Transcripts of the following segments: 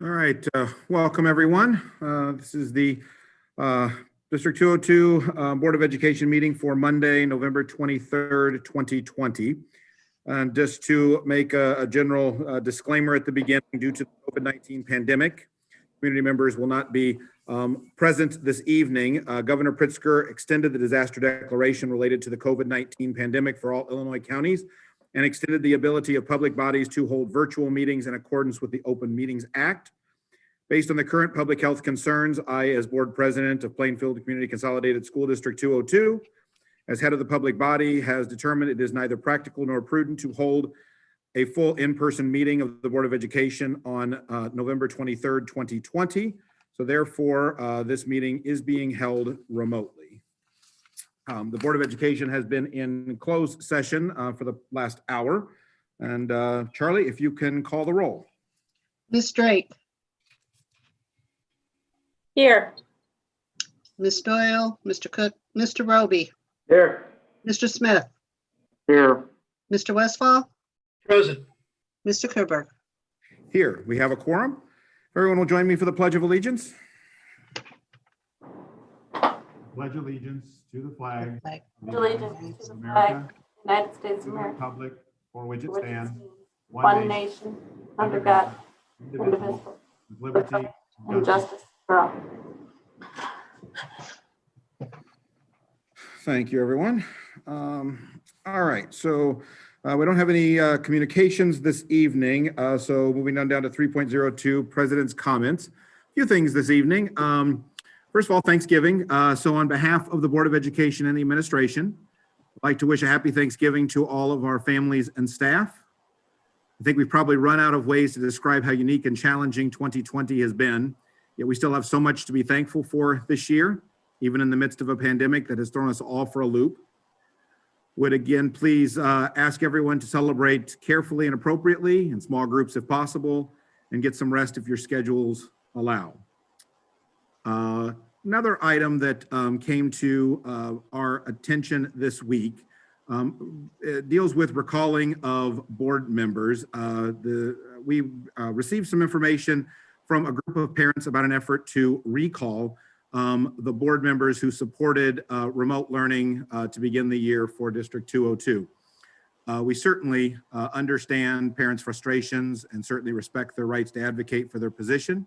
All right, welcome everyone. This is the District 202 Board of Education meeting for Monday, November 23rd, 2020. And just to make a general disclaimer at the beginning, due to the COVID-19 pandemic, community members will not be present this evening. Governor Pritzker extended the disaster declaration related to the COVID-19 pandemic for all Illinois counties and extended the ability of public bodies to hold virtual meetings in accordance with the Open Meetings Act. Based on the current public health concerns, I, as board president of Plainfield Community Consolidated School District 202, as head of the public body, has determined it is neither practical nor prudent to hold a full in-person meeting of the Board of Education on November 23rd, 2020. So therefore, this meeting is being held remotely. The Board of Education has been in closed session for the last hour. And Charlie, if you can call the roll. Ms. Drake. Here. Ms. Doyle, Mr. Cook, Mr. Roby, Here. Mr. Smith, Here. Mr. Westfall, Present. Mr. Kerberg. Here, we have a quorum. Everyone will join me for the Pledge of Allegiance. Pledge allegiance to the flag. Allegiance to the flag, United States of America, Republic for which it which stands, stands one nation, under God, indivisible, with liberty and justice for all. Thank you, everyone. All right, so we don't have any communications this evening. So moving on down to 3.02, President's comments. A few things this evening. First of all, Thanksgiving. So on behalf of the Board of Education and the administration, I'd like to wish a happy Thanksgiving to all of our families and staff. I think we've probably run out of ways to describe how unique and challenging 2020 has been, yet we still have so much to be thankful for this year, even in the midst of a pandemic that has thrown us all for a loop. Would again, please ask everyone to celebrate carefully and appropriately in small groups if possible, and get some rest if your schedules allow. Another item that came to our attention this week deals with recalling of board members. We received some information from a group of parents about an effort to recall the board members who supported remote learning to begin the year for District 202. We certainly understand parents' frustrations and certainly respect their rights to advocate for their position.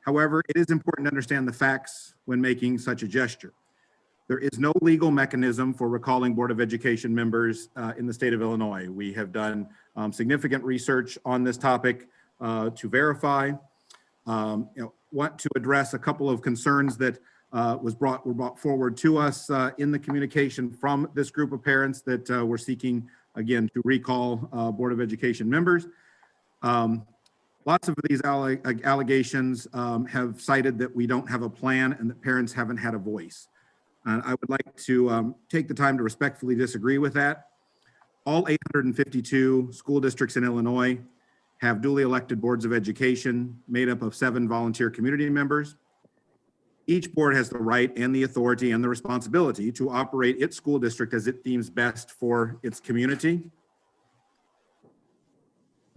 However, it is important to understand the facts when making such a gesture. There is no legal mechanism for recalling Board of Education members in the state of Illinois. We have done significant research on this topic to verify. Want to address a couple of concerns that were brought forward to us in the communication from this group of parents that were seeking, again, to recall Board of Education members. Lots of these allegations have cited that we don't have a plan and that parents haven't had a voice. And I would like to take the time to respectfully disagree with that. All 852 school districts in Illinois have duly elected boards of education made up of 7 volunteer community members. Each board has the right and the authority and the responsibility to operate its school district as it deems best for its community.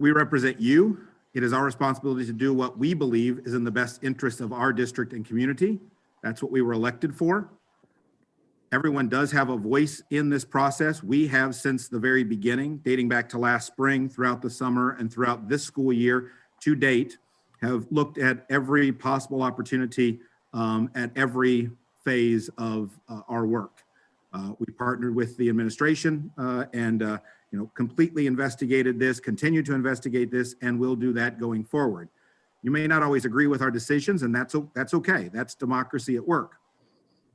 We represent you. It is our responsibility to do what we believe is in the best interest of our district and community. That's what we were elected for. Everyone does have a voice in this process. We have since the very beginning, dating back to last spring, throughout the summer, and throughout this school year to date, have looked at every possible opportunity at every phase of our work. We partnered with the administration and completely investigated this, continue to investigate this, and will do that going forward. You may not always agree with our decisions, and that's okay. That's democracy at work.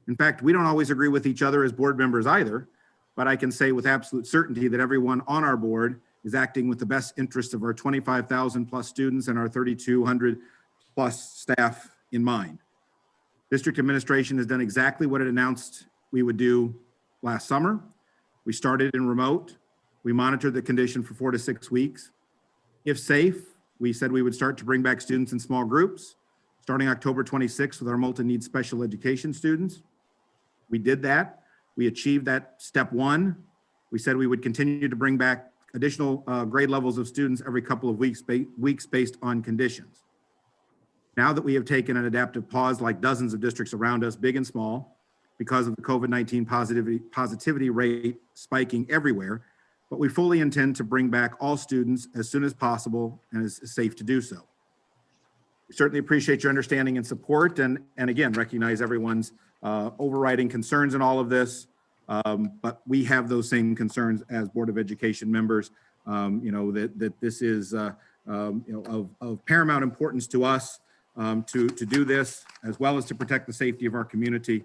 In fact, we don't always agree with each other as board members either, but I can say with absolute certainty that everyone on our board is acting with the best interest of our 25,000 plus students and our 3,200 plus staff in mind. District administration has done exactly what it announced we would do last summer. We started in remote. We monitored the condition for 4 to 6 weeks. If safe, we said we would start to bring back students in small groups, starting October 26th with our multi-needs special education students. We did that. We achieved that step 1. We said we would continue to bring back additional grade levels of students every couple of weeks based on conditions. Now that we have taken an adaptive pause like dozens of districts around us, big and small, because of the COVID-19 positivity rate spiking everywhere, but we fully intend to bring back all students as soon as possible and as safe to do so. We certainly appreciate your understanding and support, and again, recognize everyone's overriding concerns in all of this, but we have those same concerns as Board of Education members, that this is of paramount importance to us to do this, as well as to protect the safety of our community.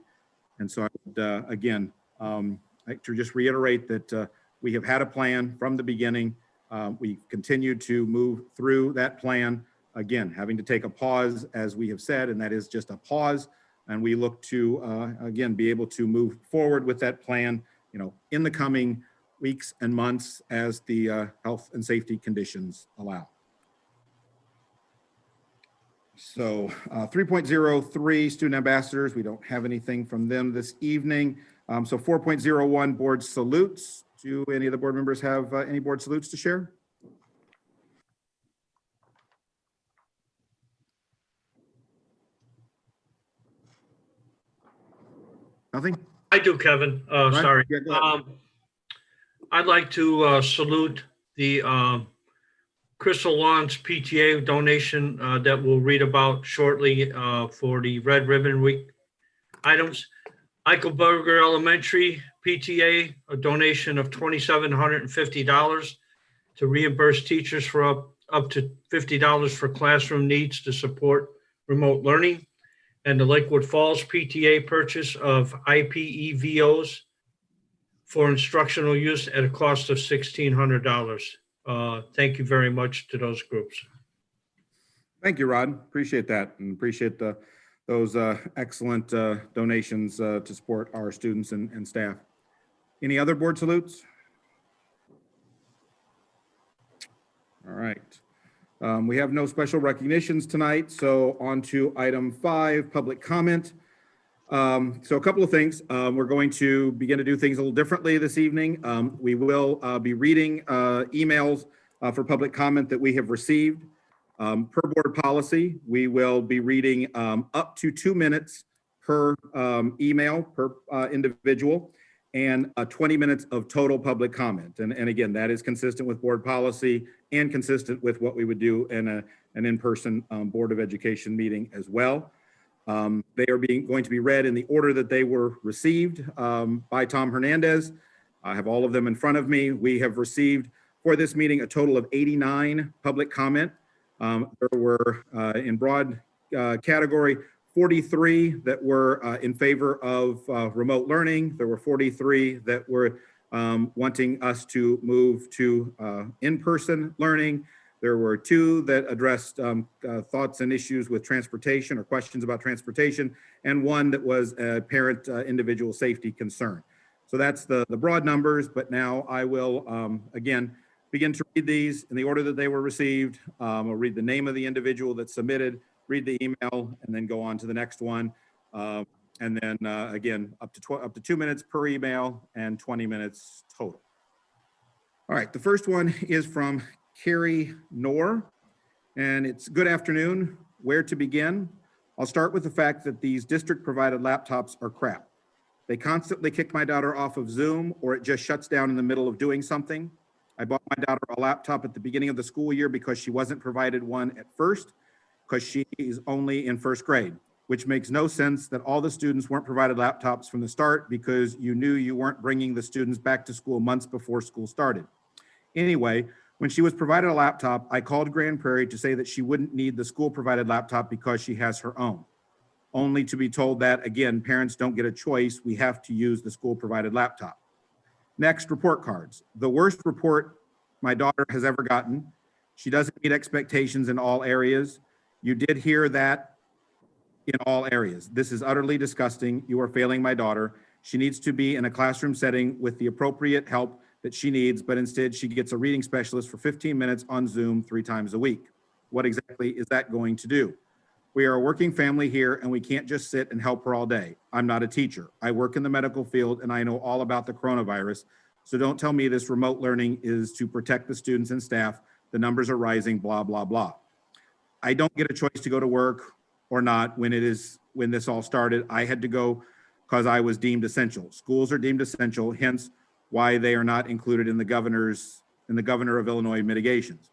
And so I would, again, like to just reiterate that we have had a plan from the beginning. We continue to move through that plan, again, having to take a pause, as we have said, and that is just a pause. And we look to, again, be able to move forward with that plan, in the coming weeks and months as the health and safety conditions allow. So 3.03 student ambassadors, we don't have anything from them this evening. So 4.01 board salutes. Do any of the board members have any board salutes to share? Nothing? I do, Kevin. Right. Sorry. Yeah, go ahead. I'd like to salute the Crystal Lawns PTA donation that we'll read about shortly for the Red Ribbon Week items. Eichelberger Elementary PTA, a donation of $2,750 to reimburse teachers for up to $50 for classroom needs to support remote learning. And the Lakewood Falls PTA purchase of IPEVOs for instructional use at a cost of $1,600. Thank you very much to those groups. Thank you, Rod. Appreciate that, and appreciate those excellent donations to support our students and staff. Any other board salutes? All right. We have no special recognitions tonight, so on to item 5, public comment. So a couple of things. We're going to begin to do things a little differently this evening. We will be reading emails for public comment that we have received. Per board policy, we will be reading up to 2 minutes per email per individual, and 20 minutes of total public comment. And again, that is consistent with board policy and consistent with what we would do in an in-person Board of Education meeting as well. They are going to be read in the order that they were received by Tom Hernandez. I have all of them in front of me. We have received for this meeting a total of 89 public comment. There were in broad category 43 that were in favor of remote learning. There were 43 that were wanting us to move to in-person learning. There were 2 that addressed thoughts and issues with transportation or questions about transportation, and 1 that was a parent individual safety concern. So that's the broad numbers, but now I will, again, begin to read these in the order that they were received. I'll read the name of the individual that submitted, read the email, and then go on to the next one. And then again, up to 2 minutes per email and 20 minutes total. All right, the first one is from Carrie Knorr, and it's good afternoon. Where to begin? I'll start with the fact that these district provided laptops are crap. They constantly kick my daughter off of Zoom, or it just shuts down in the middle of doing something. I bought my daughter a laptop at the beginning of the school year because she wasn't provided one at first, because she is only in first grade, which makes no sense that all the students weren't provided laptops from the start because you knew you weren't bringing the students back to school months before school started. Anyway, when she was provided a laptop, I called Grand Prairie to say that she wouldn't need the school provided laptop because she has her own, only to be told that, again, parents don't get a choice. We have to use the school provided laptop. Next, report cards. The worst report my daughter has ever gotten. She doesn't meet expectations in all areas. You did hear that, in all areas. This is utterly disgusting. You are failing my daughter. She needs to be in a classroom setting with the appropriate help that she needs, but instead she gets a reading specialist for 15 minutes on Zoom 3 times a week. What exactly is that going to do? We are a working family here, and we can't just sit and help her all day. I'm not a teacher. I work in the medical field, and I know all about the coronavirus. So don't tell me this remote learning is to protect the students and staff. The numbers are rising, blah, blah, blah. I don't get a choice to go to work or not, when this all started, I had to go because I was deemed essential. Schools are deemed essential, hence why they are not included in the governor of Illinois mitigations.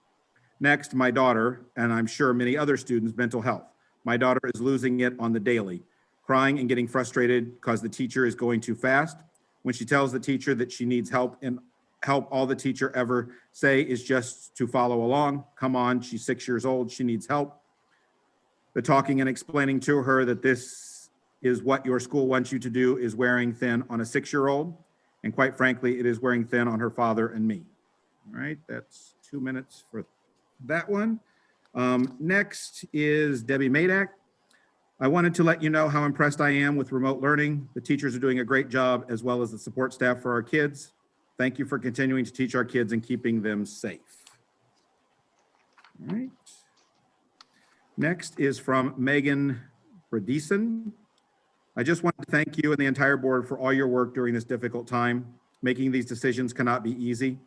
Next, my daughter, and I'm sure many other students, mental health. My daughter is losing it on the daily, crying and getting frustrated because the teacher is going too fast. When she tells the teacher that she needs help, and help all the teacher ever say is just to follow along. Come on, she's 6 years old, she needs help. The talking and explaining to her that this is what your school wants you to do is wearing thin on a 6-year-old. And quite frankly, it is wearing thin on her father and me. All right, that's 2 minutes for that one. Next is Debbie Madak. I wanted to let you know how impressed I am with remote learning. The teachers are doing a great job, as well as the support staff for our kids. Thank you for continuing to teach our kids and keeping them safe. All right. Next is from Megan Radisson. I just want to thank you and the entire board for all your work during this difficult time. Making these decisions cannot be easy.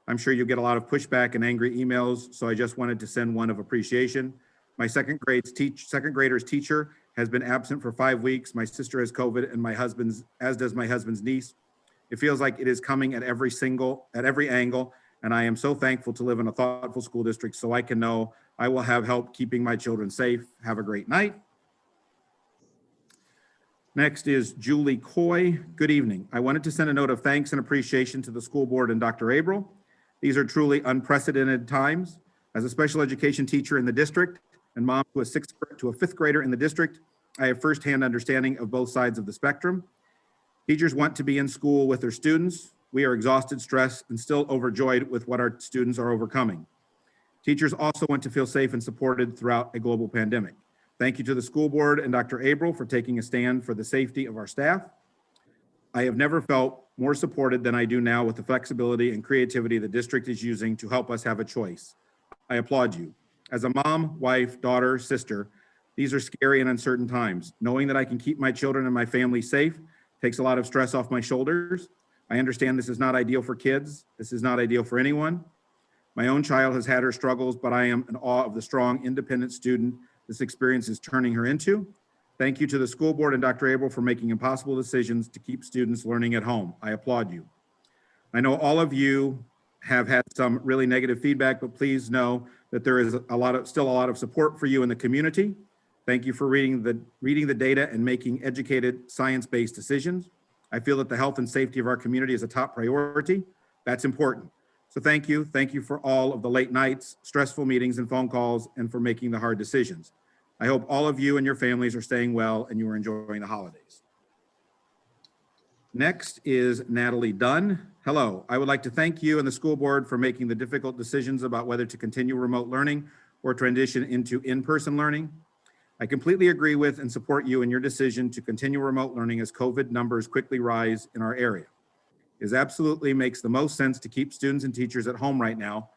I'm sure you'll get a lot of pushback and angry emails, so I just wanted to send one of appreciation. My second grader's teacher has been absent for 5 weeks. My sister has COVID, and as does my husband's niece. It feels like it is coming at every angle, and I am so thankful to live in a thoughtful school district so I can know I will have help keeping my children safe. Have a great night. Next is Julie Coy. Good evening. I wanted to send a note of thanks and appreciation to the school board and Dr. Abril. These are truly unprecedented times. As a special education teacher in the district and mom to a fifth grader in the district, I have firsthand understanding of both sides of the spectrum. Teachers want to be in school with their students. We are exhausted, stressed, and still overjoyed with what our students are overcoming. Teachers also want to feel safe and supported throughout a global pandemic. Thank you to the school board and Dr. Abril for taking a stand for the safety of our staff. I have never felt more supported than I do now with the flexibility and creativity the district is using to help us have a choice. I applaud you. As a mom, wife, daughter, sister, these are scary and uncertain times. Knowing that I can keep my children and my family safe takes a lot of stress off my shoulders. I understand this is not ideal for kids. This is not ideal for anyone. My own child has had her struggles, but I am in awe of the strong, independent student this experience is turning her into. Thank you to the school board and Dr. Abril for making impossible decisions to keep students learning at home. I applaud you. I know all of you have had some really negative feedback, but please know that there is still a lot of support for you in the community. Thank you for reading the data and making educated, science-based decisions. I feel that the health and safety of our community is a top priority. That's important. So thank you. Thank you for all of the late nights, stressful meetings and phone calls, and for making the hard decisions. I hope all of you and your families are staying well and you are enjoying the holidays. Next is Natalie Dunn. Hello, I would like to thank you and the school board for making the difficult decisions about whether to continue remote learning or transition into in-person learning. I completely agree with and support you in your decision to continue remote learning as COVID numbers quickly rise in our area. It absolutely makes the most sense to keep students and teachers at home right now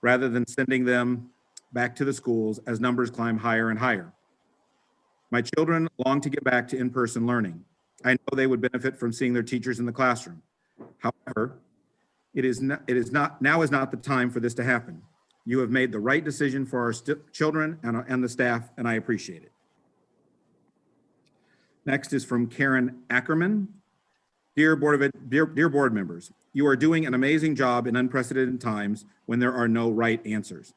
rather than sending them back to the schools as numbers climb higher and higher. My children long to get back to in-person learning. I know they would benefit from seeing their teachers in the classroom. However, now is not the time for this to happen. You have made the right decision for our children and the staff, and I appreciate it. Next is from Karen Ackerman. Dear board members, you are doing an amazing job in unprecedented times when there are no right answers.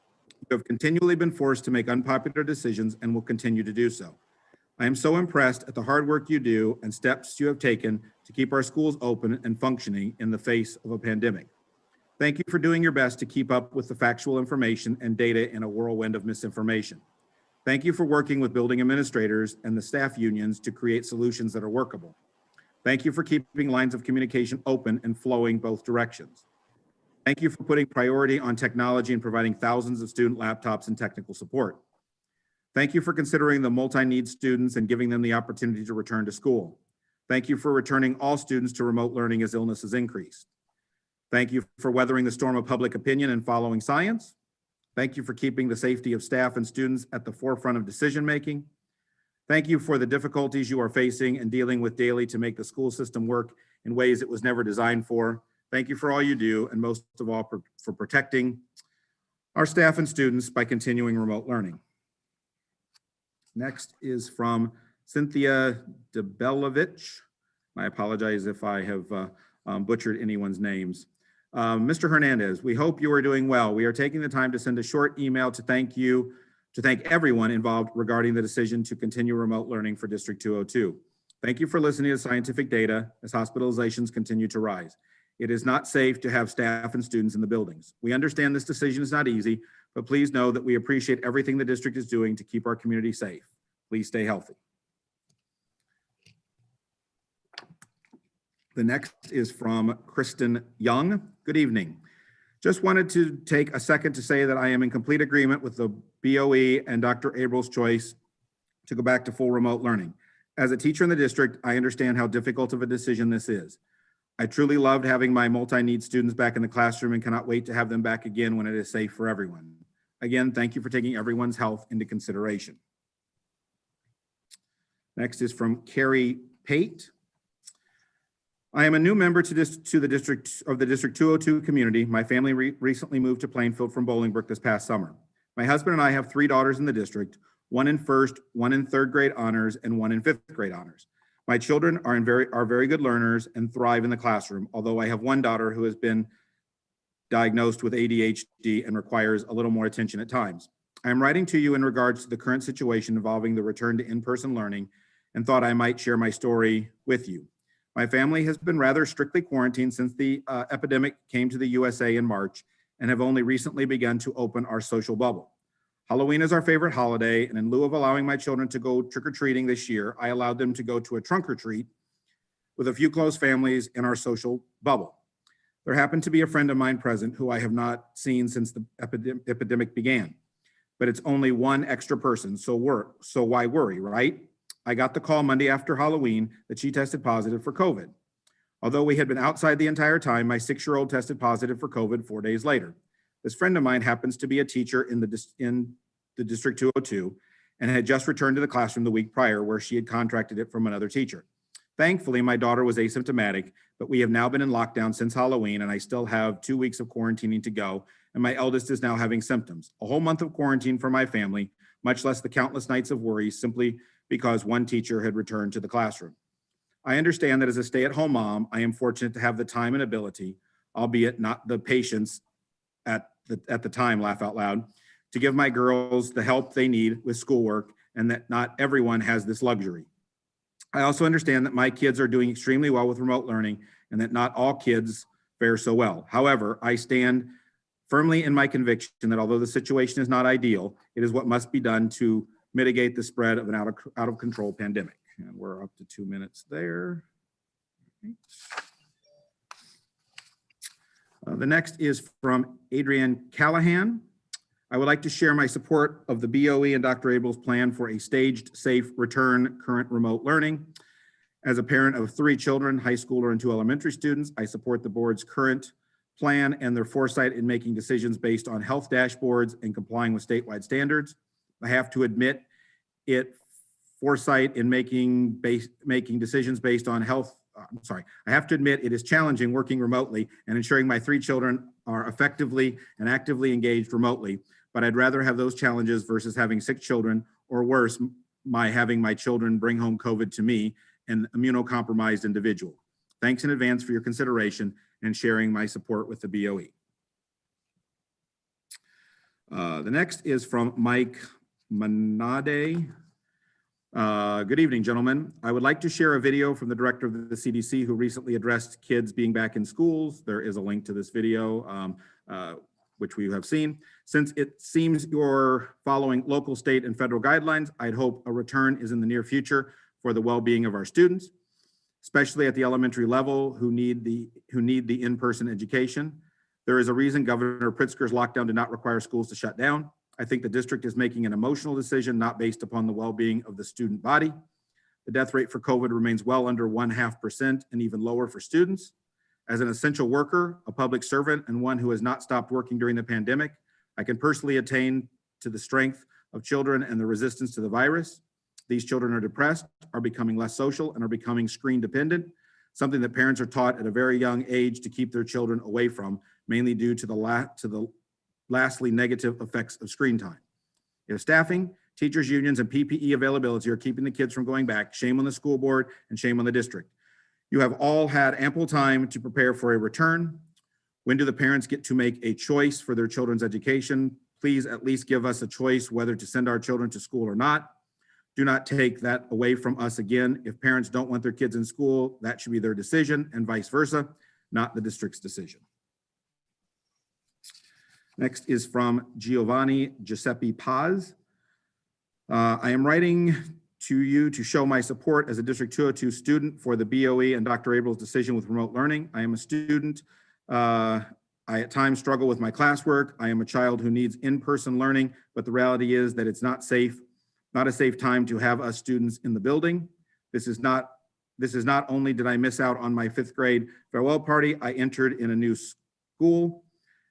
You have continually been forced to make unpopular decisions and will continue to do so. I am so impressed at the hard work you do and steps you have taken to keep our schools open and functioning in the face of a pandemic. Thank you for doing your best to keep up with the factual information and data in a whirlwind of misinformation. Thank you for working with building administrators and the staff unions to create solutions that are workable. Thank you for keeping lines of communication open and flowing both directions. Thank you for putting priority on technology and providing thousands of student laptops and technical support. Thank you for considering the multi-needs students and giving them the opportunity to return to school. Thank you for returning all students to remote learning as illnesses increase. Thank you for weathering the storm of public opinion and following science. Thank you for keeping the safety of staff and students at the forefront of decision-making. Thank you for the difficulties you are facing and dealing with daily to make the school system work in ways it was never designed for. Thank you for all you do, and most of all for protecting our staff and students by continuing remote learning. Next is from Cynthia Debelovich. I apologize if I have butchered anyone's names. Mr. Hernandez, we hope you are doing well. We are taking the time to send a short email to thank everyone involved regarding the decision to continue remote learning for District 202. Thank you for listening to scientific data as hospitalizations continue to rise. It is not safe to have staff and students in the buildings. We understand this decision is not easy, but please know that we appreciate everything the district is doing to keep our community safe. Please stay healthy. The next is from Kristen Young. Good evening. Just wanted to take a second to say that I am in complete agreement with the BOE and Dr. Abel's choice to go back to full remote learning. As a teacher in the district, I understand how difficult of a decision this is. I truly loved having my multi-need students back in the classroom and cannot wait to have them back again when it is safe for everyone. Again, thank you for taking everyone's health into consideration. Next is from Kerry Pate. I am a new member to the District 202 community. My family recently moved to Plainfield from Bolingbrook this past summer. My husband and I have 3 daughters in the district, one in first, one in third grade honors, and one in 5th grade honors. My children are very good learners and thrive in the classroom, although I have one daughter who has been diagnosed with ADHD and requires a little more attention at times. I am writing to you in regards to the current situation involving the return to in-person learning and thought I might share my story with you. My family has been rather strictly quarantined since the epidemic came to the USA in March and have only recently begun to open our social bubble. Halloween is our favorite holiday, and in lieu of allowing my children to go trick-or-treating this year, I allowed them to go to a trunk-or-treat with a few close families in our social bubble. There happened to be a friend of mine present who I have not seen since the epidemic began, but it's only one extra person, so why worry, right? I got the call Monday after Halloween that she tested positive for COVID. Although we had been outside the entire time, my 6-year-old tested positive for COVID 4 days later. This friend of mine happens to be a teacher in the District 202 and had just returned to the classroom the week prior where she had contracted it from another teacher. Thankfully, my daughter was asymptomatic, but we have now been in lockdown since Halloween and I still have 2 weeks of quarantining to go, and my eldest is now having symptoms. A whole month of quarantine for my family, much less the countless nights of worry simply because one teacher had returned to the classroom. I understand that as a stay-at-home mom, I am fortunate to have the time and ability, albeit not the patience at the time, laugh out loud, to give my girls the help they need with schoolwork and that not everyone has this luxury. I also understand that my kids are doing extremely well with remote learning and that not all kids fare so well. However, I stand firmly in my conviction that although the situation is not ideal, it is what must be done to mitigate the spread of an out of control pandemic. And we're up to 2 minutes there. The next is from Adrienne Callahan. I would like to share my support of the BOE and Dr. Abel's plan for a staged, safe return current remote learning. As a parent of 3 children, high schooler and 2 elementary students, I support the board's current plan and their foresight in making decisions based on health dashboards and complying with statewide standards. I have to admit foresight in making decisions based on health. I have to admit it is challenging working remotely and ensuring my 3 children are effectively and actively engaged remotely, but I'd rather have those challenges versus having 6 children or worse, having my children bring home COVID to me, an immunocompromised individual. Thanks in advance for your consideration and sharing my support with the BOE. The next is from Mike Manade. Good evening, gentlemen. I would like to share a video from the director of the CDC who recently addressed kids being back in schools. There is a link to this video, which we have seen. Since it seems you're following local, state, and federal guidelines, I'd hope a return is in the near future for the well-being of our students, especially at the elementary level who need the in-person education. There is a reason Governor Pritzker's lockdown did not require schools to shut down. I think the district is making an emotional decision not based upon the well-being of the student body. The death rate for COVID remains well under 0.5% and even lower for students. As an essential worker, a public servant, and one who has not stopped working during the pandemic, I can personally attain to the strength of children and the resistance to the virus. These children are depressed, are becoming less social, and are becoming screen dependent, something that parents are taught at a very young age to keep their children away from, mainly due to the lastly negative effects of screen time. If staffing, Teachers unions and PPE availability are keeping the kids from going back. Shame on the school board and shame on the district. You have all had ample time to prepare for a return. When do the parents get to make a choice for their children's education? Please at least give us a choice whether to send our children to school or not. Do not take that away from us again. If parents don't want their kids in school, that should be their decision, and vice versa, not the district's decision. Next is from Giovanni Giuseppe Paz. I am writing to you to show my support as a District 202 student for the BOE and Dr. Abel's decision with remote learning. I am a student. I at times struggle with my classwork. I am a child who needs in-person learning, but the reality is that it's not a safe time to have us students in the building. This is not only did I miss out on my 5th grade farewell party, I entered in a new school.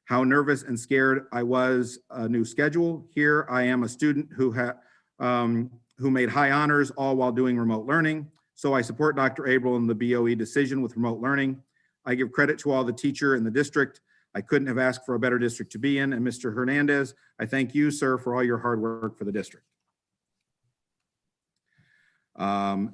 How nervous and scared I was, a new schedule. Here I am, a student who made high honors all while doing remote learning. So I support Dr. Abel and the BOE decision with remote learning. I give credit to all the teacher in the district. I couldn't have asked for a better district to be in. And Mr. Hernandez, I thank you, sir, for all your hard work for the district.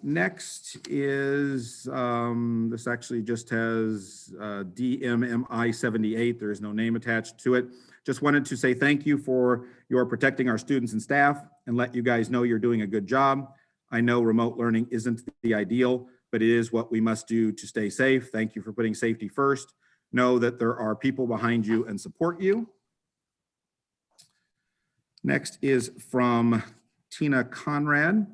Next is, this actually just has DMMI 78. There is no name attached to it. Just wanted to say thank you for your protecting our students and staff and let you guys know you're doing a good job. I know remote learning isn't the ideal, but it is what we must do to stay safe. Thank you for putting safety first. Know that there are people behind you and support you. Next is from Tina Conrad.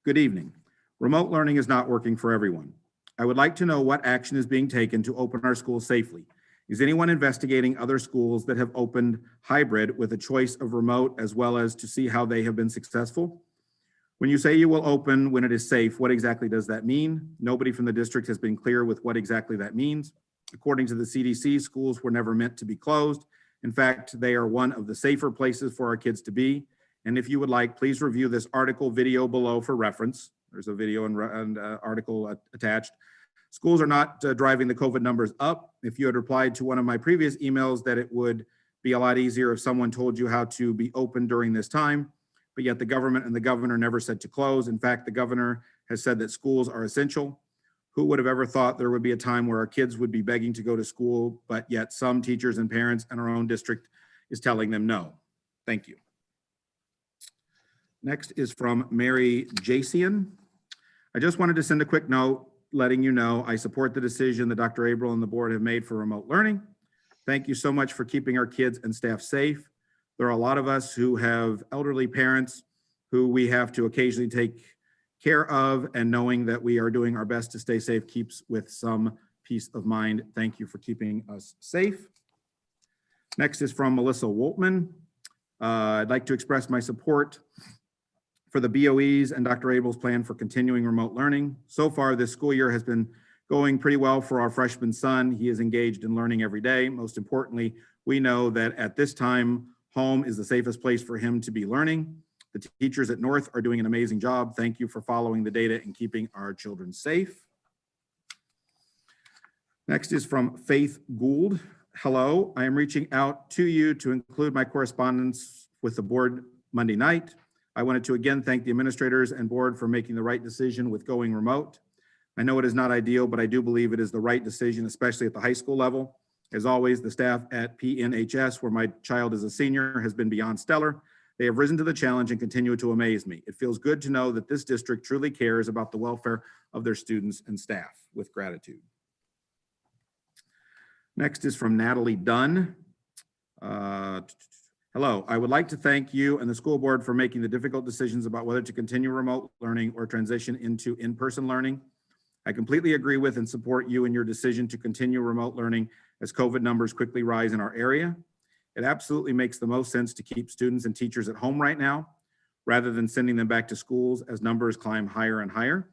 Good evening. Remote learning is not working for everyone. I would like to know what action is being taken to open our schools safely. Is anyone investigating other schools that have opened hybrid with a choice of remote as well as to see how they have been successful? When you say you will open when it is safe, what exactly does that mean? Nobody from the district has been clear with what exactly that means. According to the CDC, schools were never meant to be closed. In fact, they are one of the safer places for our kids to be. And if you would like, please review this article video below for reference. There's a video and article attached. Schools are not driving the COVID numbers up. If you had replied to one of my previous emails that it would be a lot easier if someone told you how to be open during this time, but yet the government and the governor never said to close. In fact, the governor has said that schools are essential. Who would have ever thought there would be a time where our kids would be begging to go to school, but yet some teachers and parents in our own district is telling them no. Thank you. Next is from Mary Jasian. I just wanted to send a quick note letting you know I support the decision that Dr. Abel and the board have made for remote learning. Thank you so much for keeping our kids and staff safe. There are a lot of us who have elderly parents who we have to occasionally take care of, and knowing that we are doing our best to stay safe keeps with some peace of mind. Thank you for keeping us safe. Next is from Melissa Woltman. I'd like to express my support for the BOEs and Dr. Abel's plan for continuing remote learning. So far, this school year has been going pretty well for our freshman son. He is engaged in learning every day. Most importantly, we know that at this time, home is the safest place for him to be learning. The teachers at North are doing an amazing job. Thank you for following the data and keeping our children safe. Next is from Faith Gould. Hello, I am reaching out to you to include my correspondence with the board Monday night. I wanted to again thank the administrators and board for making the right decision with going remote. I know it is not ideal, but I do believe it is the right decision, especially at the high school level. As always, the staff at PNHS, where my child is a senior, has been beyond stellar. They have risen to the challenge and continue to amaze me. It feels good to know that this district truly cares about the welfare of their students and staff. With gratitude. Next is from Natalie Dunn. Hello, I would like to thank you and the school board for making the difficult decisions about whether to continue remote learning or transition into in-person learning. I completely agree with and support you in your decision to continue remote learning as COVID numbers quickly rise in our area. It absolutely makes the most sense to keep students and teachers at home right now, rather than sending them back to schools as numbers climb higher and higher.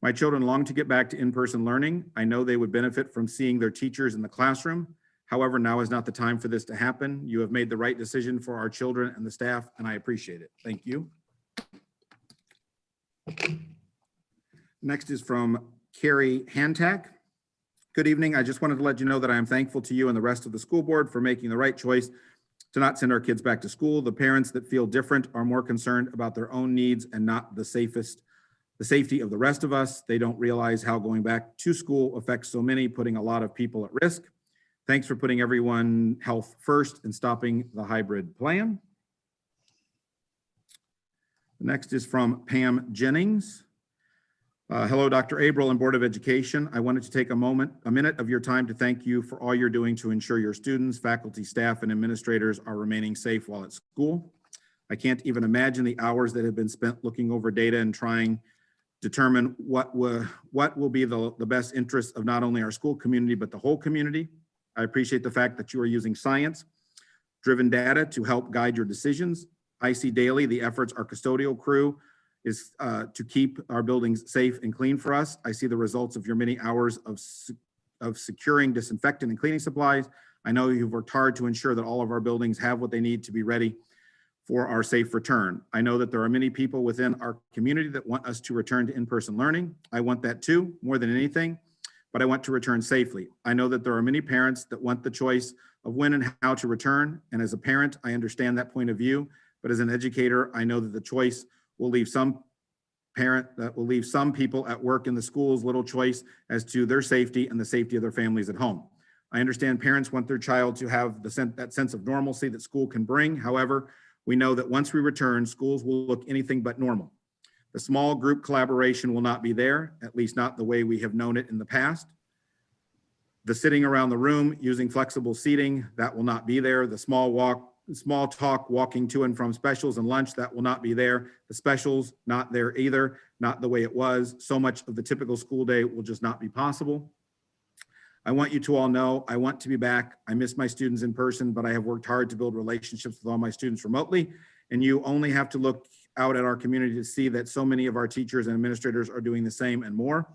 My children long to get back to in-person learning. I know they would benefit from seeing their teachers in the classroom. However, now is not the time for this to happen. You have made the right decision for our children and the staff, and I appreciate it. Thank you. Next is from Carrie Hancock. Good evening. I just wanted to let you know that I am thankful to you and the rest of the school board for making the right choice to not send our kids back to school. The parents that feel different are more concerned about their own needs and not the safety of the rest of us. They don't realize how going back to school affects so many, putting a lot of people at risk. Thanks for putting everyone health first and stopping the hybrid plan. The next is from Pam Jennings. Hello, Dr. Abril and Board of Education. I wanted to take a minute of your time to thank you for all you're doing to ensure your students, faculty, staff, and administrators are remaining safe while at school. I can't even imagine the hours that have been spent looking over data and trying to determine what will be the best interest of not only our school community, but the whole community. I appreciate the fact that you are using science-driven data to help guide your decisions. I see daily the efforts our custodial crew is to keep our buildings safe and clean for us. I see the results of your many hours of securing disinfectant and cleaning supplies. I know you've worked hard to ensure that all of our buildings have what they need to be ready for our safe return. I know that there are many people within our community that want us to return to in-person learning. I want that too, more than anything, but I want to return safely. I know that there are many parents that want the choice of when and how to return. And as a parent, I understand that point of view, but as an educator, I know that the choice will leave some people at work in the schools little choice as to their safety and the safety of their families at home. I understand parents want their child to have that sense of normalcy that school can bring. However, we know that once we return, schools will look anything but normal. The small group collaboration will not be there, at least not the way we have known it in the past. The sitting around the room using flexible seating, that will not be there. The small talk walking to and from specials and lunch, that will not be there. The specials, not there either, not the way it was. So much of the typical school day will just not be possible. I want you to all know I want to be back. I miss my students in person, but I have worked hard to build relationships with all my students remotely. And you only have to look out at our community to see that so many of our teachers and administrators are doing the same and more.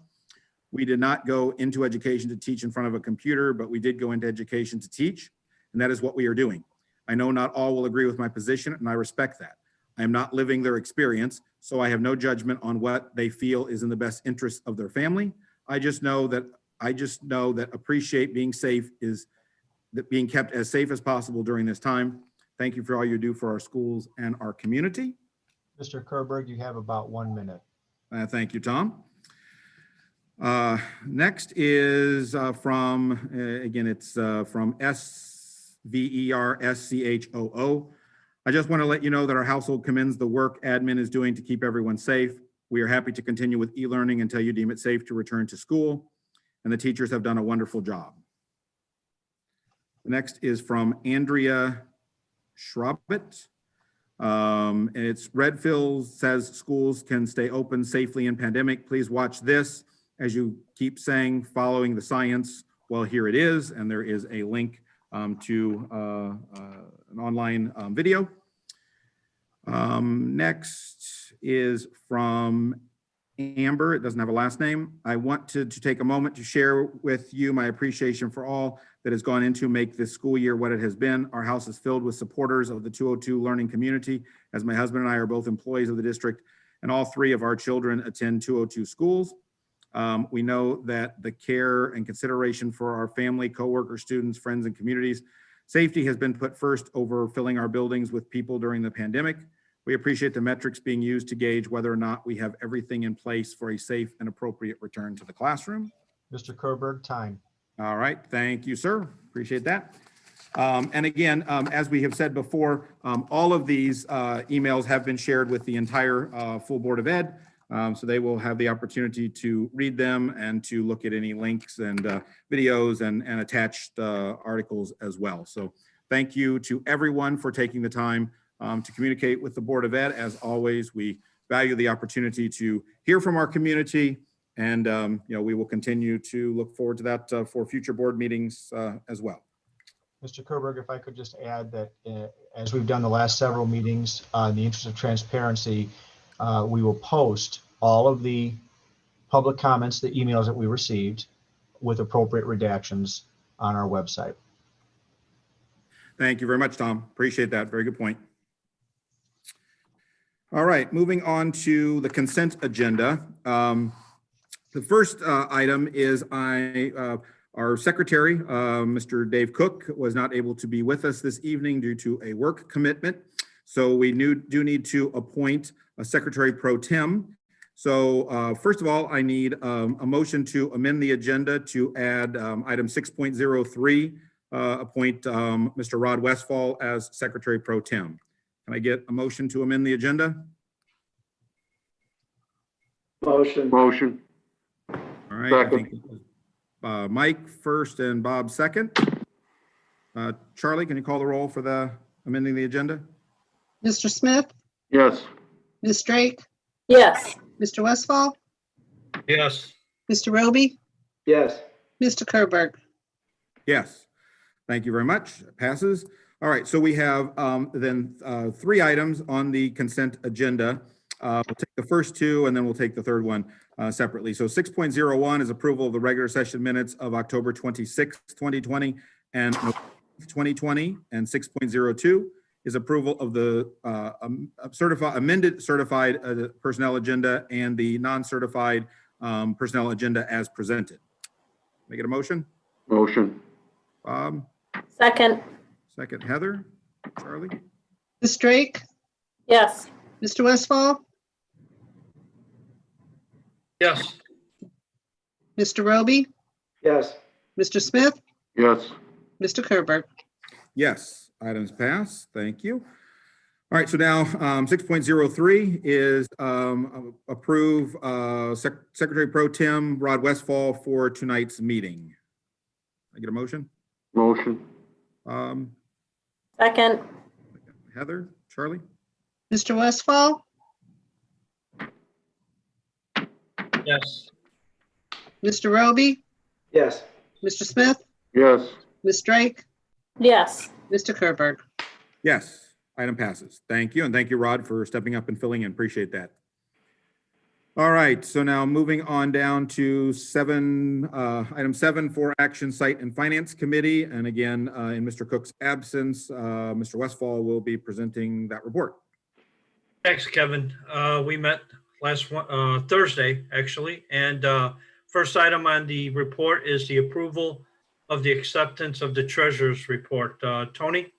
We did not go into education to teach in front of a computer, but we did go into education to teach, and that is what we are doing. I know not all will agree with my position, and I respect that. I am not living their experience, so I have no judgment on what they feel is in the best interest of their family. I just know that appreciate being safe is that being kept as safe as possible during this time. Thank you for all you do for our schools and our community. Mr. Kerberg, you have about 1 minute. Thank you, Tom. Next is from SVERSCHOO. I just want to let you know that our household commends the work admin is doing to keep everyone safe. We are happy to continue with e-learning until you deem it safe to return to school, and the teachers have done a wonderful job. The next is from Andrea Schraubit. It's Redfields says schools can stay open safely in pandemic. Please watch this. As you keep saying, following the science, well, here it is. And there is a link to an online video. Next is from Amber. It doesn't have a last name. I want to take a moment to share with you my appreciation for all that has gone into make this school year what it has been. Our house is filled with supporters of the 202 learning community, as my husband and I are both employees of the district, and all three of our children attend 202 schools. We know that the care and consideration for our family, coworkers, students, friends, and communities, safety has been put first over filling our buildings with people during the pandemic. We appreciate the metrics being used to gauge whether or not we have everything in place for a safe and appropriate return to the classroom. Mr. Kerberg, time. All right, thank you, sir. Appreciate that. And again, as we have said before, all of these emails have been shared with the entire full Board of Ed. So they will have the opportunity to read them and to look at any links and videos and attached articles as well. So thank you to everyone for taking the time to communicate with the Board of Ed. As always, we value the opportunity to hear from our community, and we will continue to look forward to that for future board meetings as well. Mr. Kerberg, if I could just add that as we've done the last several meetings, in the interest of transparency, we will post all of the public comments, the emails that we received with appropriate redactions on our website. Thank you very much, Tom. Appreciate that. Very good point. All right, moving on to the consent agenda. The first item is I Our secretary, Mr. Dave Cook, was not able to be with us this evening due to a work commitment. So we do need to appoint a secretary pro tem. So first of all, I need a motion to amend the agenda to add item 6.03, appoint Mr. Rod Westfall as secretary pro tem. Can I get a motion to amend the agenda? Motion. All right. I think Mike first and Bob second. Charlie, can you call the roll for the amending the agenda? Mr. Smith, Yes. Ms. Drake, Yes. Mr. Westfall, Yes. Mr. Roby, Yes. Mr. Kerberg. Yes. Thank you very much. Passes. All right. So we have then 3 items on the consent agenda. We'll take the first 2 and then we'll take the third one separately. So 6.01 is approval of the regular session minutes of October 26, 2020 and November 2020. And 6.02 is approval of the amended certified personnel agenda and the non-certified personnel agenda as presented. Make it a motion? Motion. Bob? Second. Second, Heather? Charlie? Ms. Drake, Yes. Mr. Westfall, Yes. Mr. Roby, Yes. Mr. Smith, Yes. Mr. Kerberg. Yes, items pass. Thank you. All right, so now 6.03 is approve Secretary Pro Tem Rod Westfall for tonight's meeting. I get a motion? Motion. Second. Heather, Charlie? Mr. Westfall, Yes. Mr. Roby, Yes. Mr. Smith, Yes. Ms. Drake, Yes. Mr. Kerberg. Yes, item passes. Thank you, and thank you, Rod, for stepping up and filling in. Appreciate that. All right, so now moving on down to item 7 for Action Site and Finance Committee. And again, in Mr. Cook's absence, Mr. Westfall will be presenting that report. Thanks, Kevin. We met last Thursday, actually, and first item on the report is the approval of the acceptance of the treasurer's report. Tony?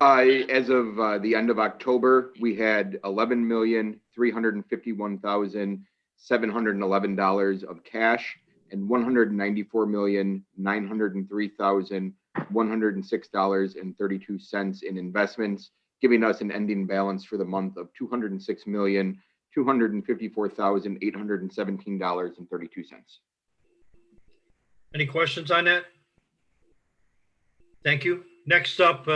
As of the end of October, we had $11,351,711 of cash and $194,903,106.32 in investments, giving us an ending balance for the month of $206,254,817.32. Any questions on that? Thank you. Next up,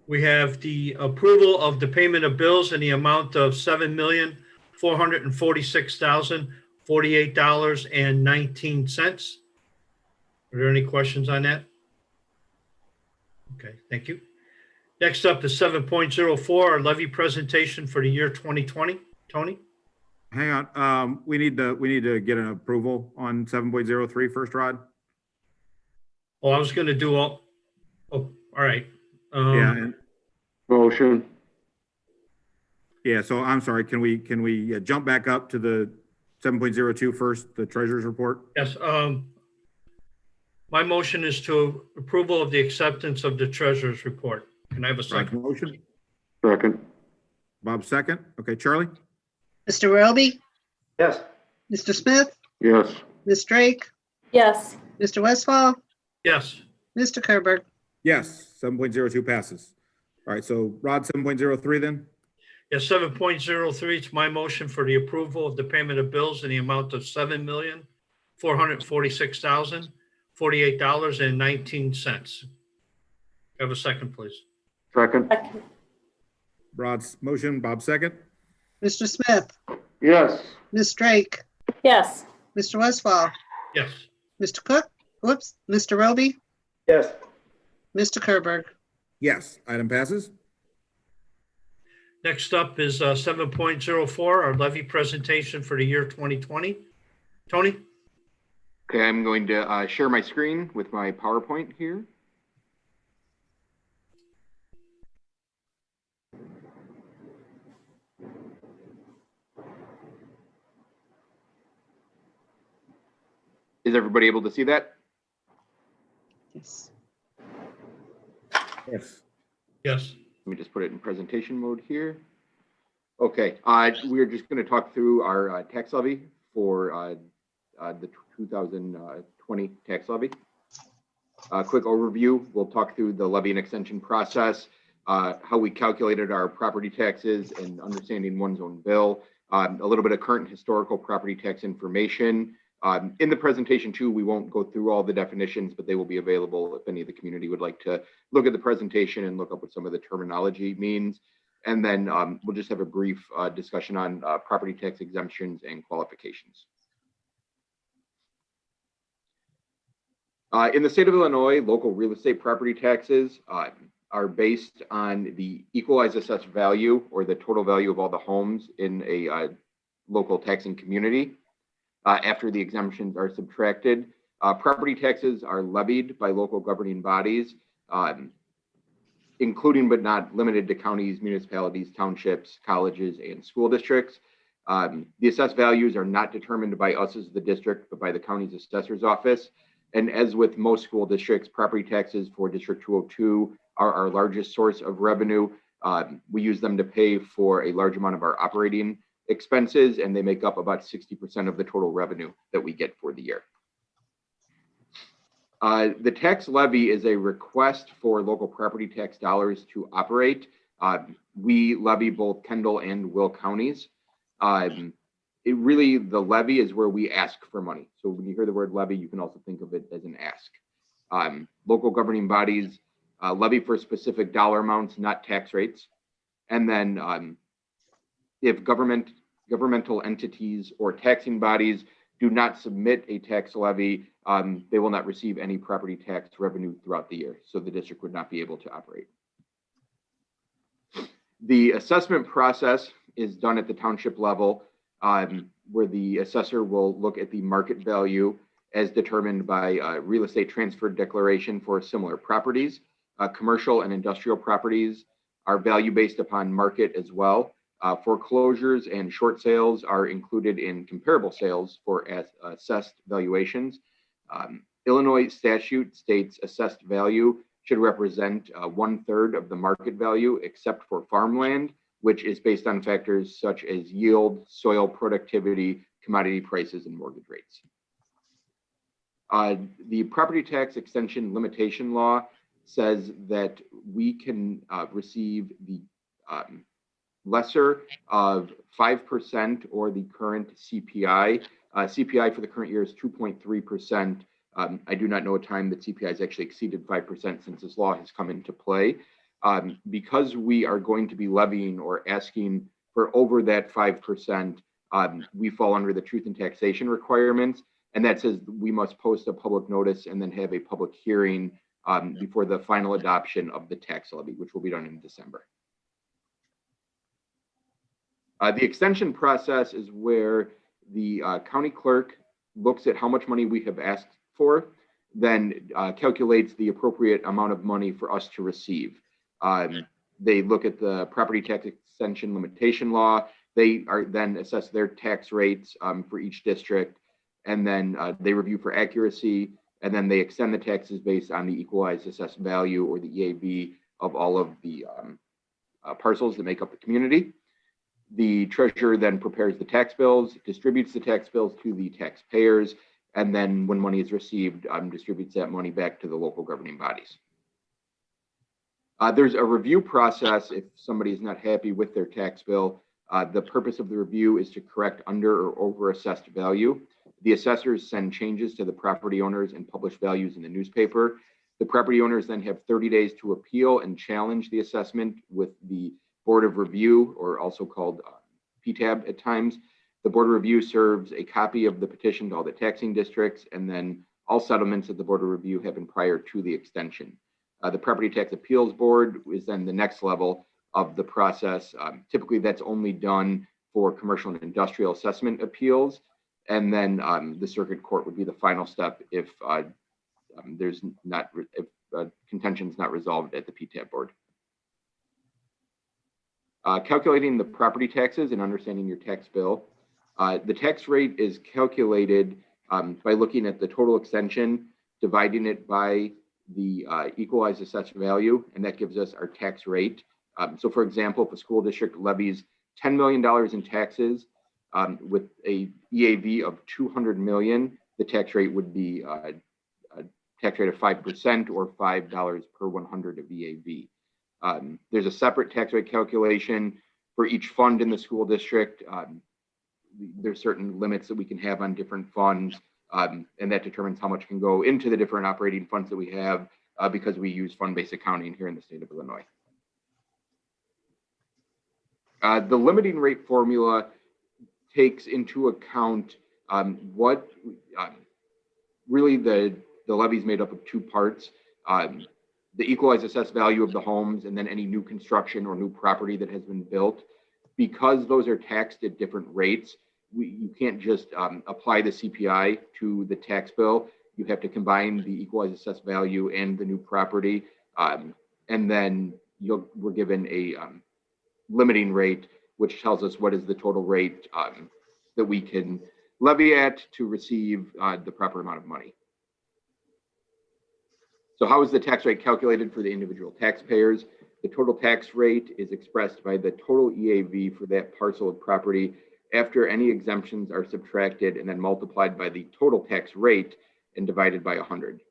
we have the approval of the payment of bills in the amount of $7,446,048.19. Are there any questions on that? Okay, thank you. Next up is 7.04, our levy presentation for the year 2020. Tony? Hang on, we need to get an approval on 7.03 first, Rod. Oh, I was going to do all right. Yeah. And, Motion. yeah. So I'm sorry. Can we jump back up to the 7.02 first, the treasurer's report? Yes. My motion is to approval of the acceptance of the treasurer's report. Can I have a Rod's second? motion. Second. Bob second. Okay, Charlie. Mr. Roby, Yes. Mr. Smith, Yes. Ms. Drake, Yes. Mr. Westfall, Yes. Mr. Kerberg. Yes, 7.02 passes. All right, so Rod, 7.03 then? Yes, 7.03, it's my motion for the approval of the payment of bills in the amount of $7,446,048.19. Have a second, please. Second. Second. Rod's motion, Bob second. Mr. Smith, Yes. Ms. Drake, Yes. Mr. Westfall, Yes. Mr. Cook, whoops, Mr. Roby, Yes. Mr. Kerberg. Yes, item passes. Next up is 7.04, our levy presentation for the year 2020. Tony? Okay, I'm going to share my screen with my PowerPoint here. Is everybody able to see that? Yes. Yes. Yes. Let me just put it in presentation mode here. Okay, we're just going to talk through our tax levy for the 2020 tax levy. Quick overview. We'll talk through the levy and extension process, how we calculated our property taxes and understanding one's own bill, a little bit of current historical property tax information. In the presentation too, we won't go through all the definitions, but they will be available if any of the community would like to look at the presentation and look up what some of the terminology means. And then we'll just have a brief discussion on property tax exemptions and qualifications. In the state of Illinois, local real estate property taxes are based on the equalized assessed value or the total value of all the homes in a local taxing community. After the exemptions are subtracted, property taxes are levied by local governing bodies, including but not limited to counties, municipalities, townships, colleges, and school districts. The assessed values are not determined by us as the district, but by the county's assessor's office. And as with most school districts, property taxes for District 202 are our largest source of revenue. We use them to pay for a large amount of our operating expenses, and they make up about 60% of the total revenue that we get for the year. The tax levy is a request for local property tax dollars to operate. We levy both Kendall and Will counties. The levy is where we ask for money. So when you hear the word levy, you can also think of it as an ask. Local governing bodies levy for specific dollar amounts, not tax rates. And then if governmental entities or taxing bodies do not submit a tax levy, they will not receive any property tax revenue throughout the year. So the district would not be able to operate. The assessment process is done at the township level, where the assessor will look at the market value as determined by real estate transfer declaration for similar properties. Commercial and industrial properties are value based upon market as well. Foreclosures and short sales are included in comparable sales for assessed valuations. Illinois statute states assessed value should represent 1/3 of the market value, except for farmland, which is based on factors such as yield, soil productivity, commodity prices, and mortgage rates. The property tax extension limitation law says that we can receive the lesser of 5% or the current CPI. CPI for the current year is 2.3%. I do not know a time that CPI has actually exceeded 5% since this law has come into play. Because we are going to be levying or asking for over that 5%, we fall under the truth and taxation requirements. And that says we must post a public notice and then have a public hearing before the final adoption of the tax levy, which will be done in December. The extension process is where the county clerk looks at how much money we have asked for, then calculates the appropriate amount of money for us to receive. They look at the property tax extension limitation law. They are then assess their tax rates for each district, and then they review for accuracy, and then they extend the taxes based on the equalized assessed value or the EAV of all of the parcels that make up the community. The treasurer then prepares the tax bills, distributes the tax bills to the taxpayers, and then when money is received, distributes that money back to the local governing bodies. There's a review process if somebody is not happy with their tax bill. The purpose of the review is to correct under or over assessed value. The assessors send changes to the property owners and publish values in the newspaper. The property owners then have 30 days to appeal and challenge the assessment with the Board of Review, or also called PTAB at times. The Board of Review serves a copy of the petition to all the taxing districts, and then all settlements at the Board of Review happen prior to the extension. The Property Tax Appeals Board is then the next level of the process. Typically, that's only done for commercial and industrial assessment appeals. And then the circuit court would be the final step if contention is not resolved at the PTAB board. Calculating the property taxes and understanding your tax bill. The tax rate is calculated by looking at the total extension, dividing it by the equalized assessed value, and that gives us our tax rate. So for example, if a school district levies $10 million in taxes with a EAV of 200 million, the tax rate would be a tax rate of 5% or $5 per 100 of EAV. There's a separate tax rate calculation for each fund in the school district. There's certain limits that we can have on different funds, and that determines how much can go into the different operating funds that we have because we use fund-based accounting here in the state of Illinois. The limiting rate formula takes into account what really the levy is made up of two parts. The equalized assessed value of the homes and then any new construction or new property that has been built. Because those are taxed at different rates, you can't just apply the CPI to the tax bill. You have to combine the equalized assessed value and the new property. And then we're given a limiting rate, which tells us what is the total rate that we can levy at to receive the proper amount of money. So how is the tax rate calculated for the individual taxpayers? The total tax rate is expressed by the total EAV for that parcel of property after any exemptions are subtracted and then multiplied by the total tax rate and divided by 100.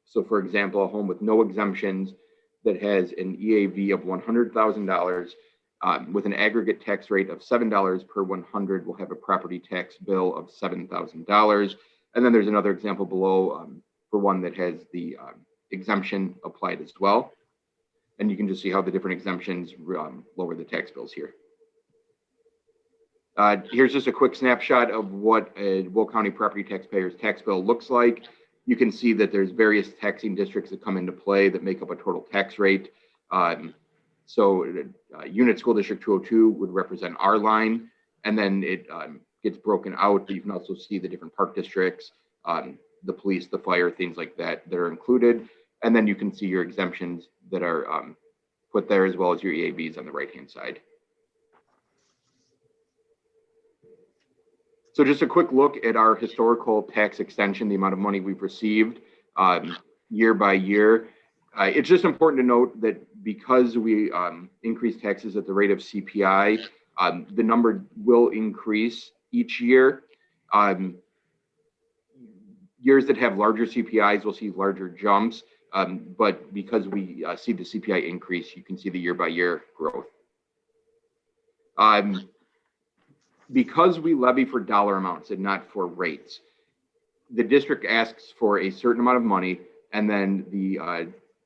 So for example, a home with no exemptions that has an EAV of $100,000 with an aggregate tax rate of $7 per 100 will have a property tax bill of $7,000. And then there's another example below for one that has the exemption applied as well. And you can just see how the different exemptions lower the tax bills here. Here's just a quick snapshot of what a Will County property taxpayer's tax bill looks like. You can see that there's various taxing districts that come into play that make up a total tax rate. Unit School District 202 would represent our line, and then it gets broken out. You can also see the different park districts, the police, the fire, things like that that are included. And then you can see your exemptions that are put there as well as your EAVs on the right-hand side. So just a quick look at our historical tax extension, the amount of money we've received year by year. It's just important to note that because we increase taxes at the rate of CPI, the number will increase each year. Years that have larger CPIs will see larger jumps, but because we see the CPI increase, you can see the year by year growth. Because we levy for dollar amounts and not for rates, the district asks for a certain amount of money, and then the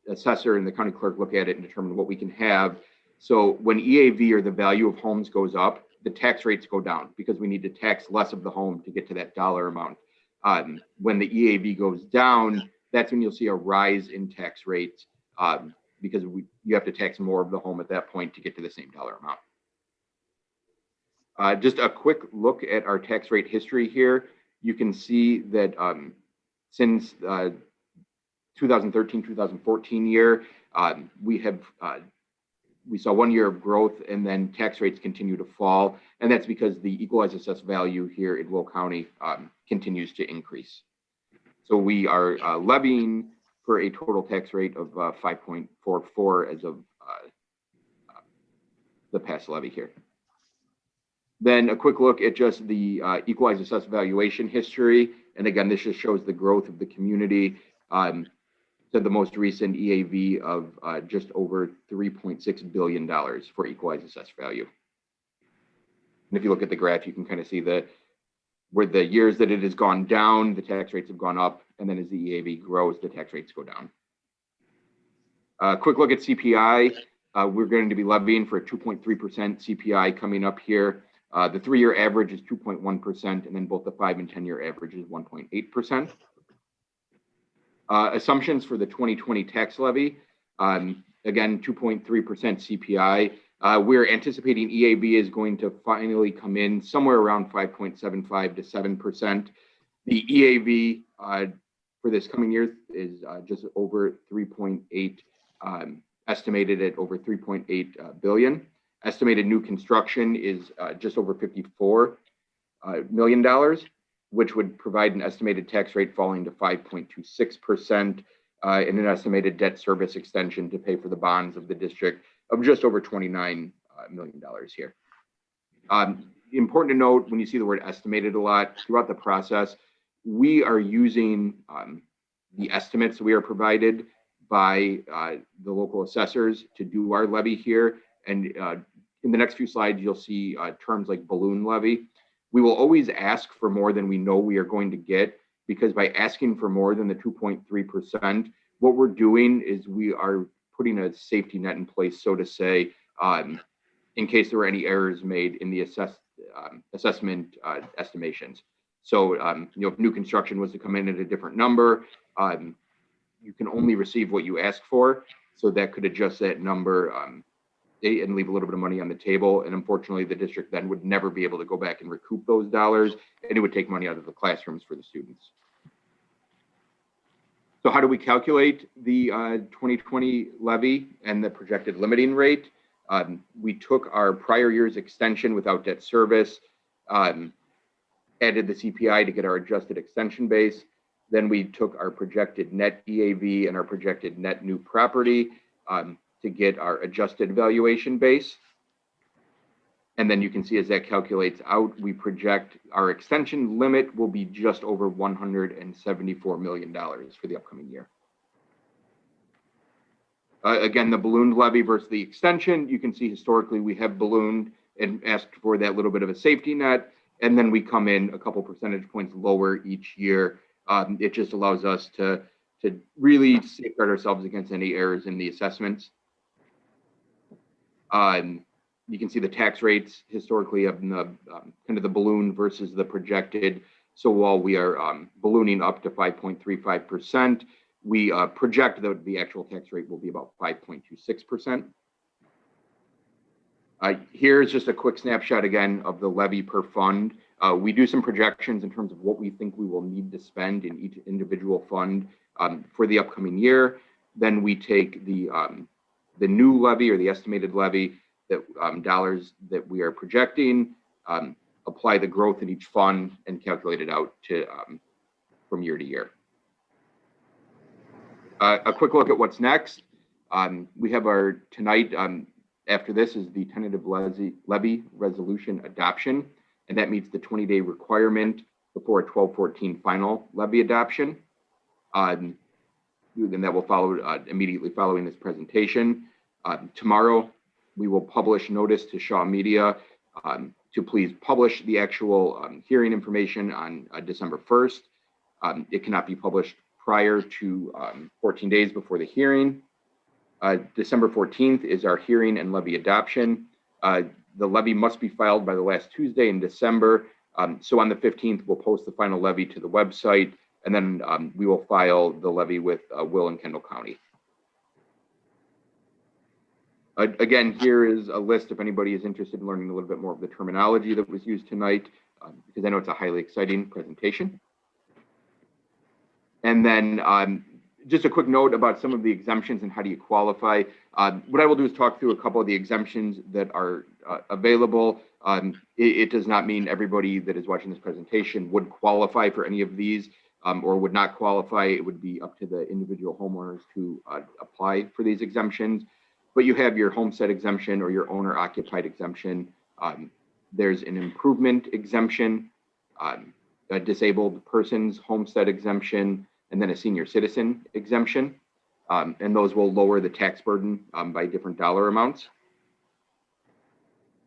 assessor and the county clerk look at it and determine what we can have. So when EAV, or the value of homes, goes up, the tax rates go down because we need to tax less of the home to get to that dollar amount. When the EAV goes down, that's when you'll see a rise in tax rates because you have to tax more of the home at that point to get to the same dollar amount. Just a quick look at our tax rate history here. You can see that since 2013-2014 year, we saw 1 year of growth, and then tax rates continue to fall, and that's because the equalized assessed value here in Will County continues to increase. So we are levying for a total tax rate of 5.44 as of the past levy here. Then a quick look at just the equalized assessed valuation history. And again, this just shows the growth of the community to the most recent EAV of just over $3.6 billion for equalized assessed value. And if you look at the graph, you can kind of see where the years that it has gone down, the tax rates have gone up. And then as the EAV grows, the tax rates go down. Quick look at CPI. We're going to be levying for a 2.3% CPI coming up here. The 3-year average is 2.1%, and then both the 5 and 10-year average is 1.8%. Assumptions for the 2020 tax levy, again, 2.3% CPI. We're anticipating EAV is going to finally come in somewhere around 5.75 to 7%. The EAV for this coming year is just over 3.8, estimated at over 3.8 billion. Estimated new construction is just over $54 million. which would provide an estimated tax rate falling to 5.26%, and an estimated debt service extension to pay for the bonds of the district of just over $29 million here. Important to note, when you see the word estimated a lot throughout the process, we are using the estimates we are provided by the local assessors to do our levy here. And in the next few slides, you'll see terms like balloon levy. We will always ask for more than we know we are going to get, because by asking for more than the 2.3%, what we're doing is we are putting a safety net in place, so to say, in case there were any errors made in the assessment estimations. So, if new construction was to come in at a different number, you can only receive what you ask for. So that could adjust that number and leave a little bit of money on the table. And unfortunately, the district then would never be able to go back and recoup those dollars, and it would take money out of the classrooms for the students. So how do we calculate the 2020 levy and the projected limiting rate? We took our prior year's extension without debt service, added the CPI to get our adjusted extension base. Then we took our projected net EAV and our projected net new property to get our adjusted valuation base. And then you can see as that calculates out, we project our extension limit will be just over $174 million for the upcoming year. Again, the ballooned levy versus the extension, you can see historically we have ballooned and asked for that little bit of a safety net, and then we come in a couple percentage points lower each year. It just allows us to really safeguard ourselves against any errors in the assessments. You can see the tax rates historically of the kind of the balloon versus the projected. So while we are ballooning up to 5.35%, we project that the actual tax rate will be about 5.26%. Here's just a quick snapshot again of the levy per fund. We do some projections in terms of what we think we will need to spend in each individual fund for the upcoming year. Then we take the new levy or the estimated levy that dollars that we are projecting, apply the growth in each fund, and calculate it out to from year to year. A quick look at what's next. We have our tonight. After this is the tentative levy resolution adoption, and that meets the 20-day requirement before a 12/14 final levy adoption. Then that will follow immediately following this presentation. Tomorrow, we will publish notice to Shaw Media to please publish the actual hearing information on December 1st. It cannot be published prior to 14 days before the hearing. December 14th is our hearing and levy adoption. The levy must be filed by the last Tuesday in December. So on the 15th, we'll post the final levy to the website, and then we will file the levy with Will and Kendall County. Again, here is a list if anybody is interested in learning a little bit more of the terminology that was used tonight, because I know it's a highly exciting presentation. And then just a quick note about some of the exemptions and how do you qualify. What I will do is talk through a couple of the exemptions that are available. It does not mean everybody that is watching this presentation would qualify for any of these or would not qualify. It would be up to the individual homeowners to apply for these exemptions. But you have your homestead exemption or your owner occupied exemption. There's an improvement exemption, a disabled person's homestead exemption, and then a senior citizen exemption. And those will lower the tax burden by different dollar amounts.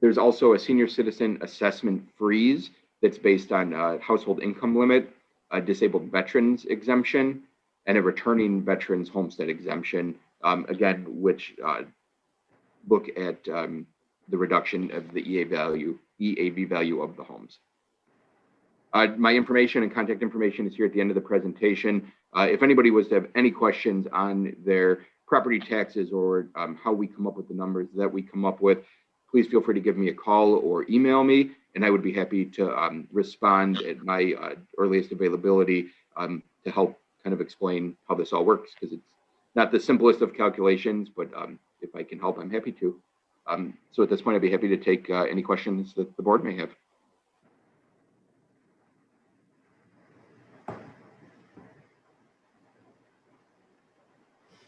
There's also a senior citizen assessment freeze that's based on household income limit, a disabled veterans exemption, and a returning veterans homestead exemption, again, which look at the reduction of the EAV value of the homes. My information and contact information is here at the end of the presentation. If anybody was to have any questions on their property taxes or how we come up with the numbers that we come up with, please feel free to give me a call or email me, and I would be happy to respond at my earliest availability to help kind of explain how this all works, because it's not the simplest of calculations, but if I can help, I'm happy to. So at this point, I'd be happy to take any questions that the board may have.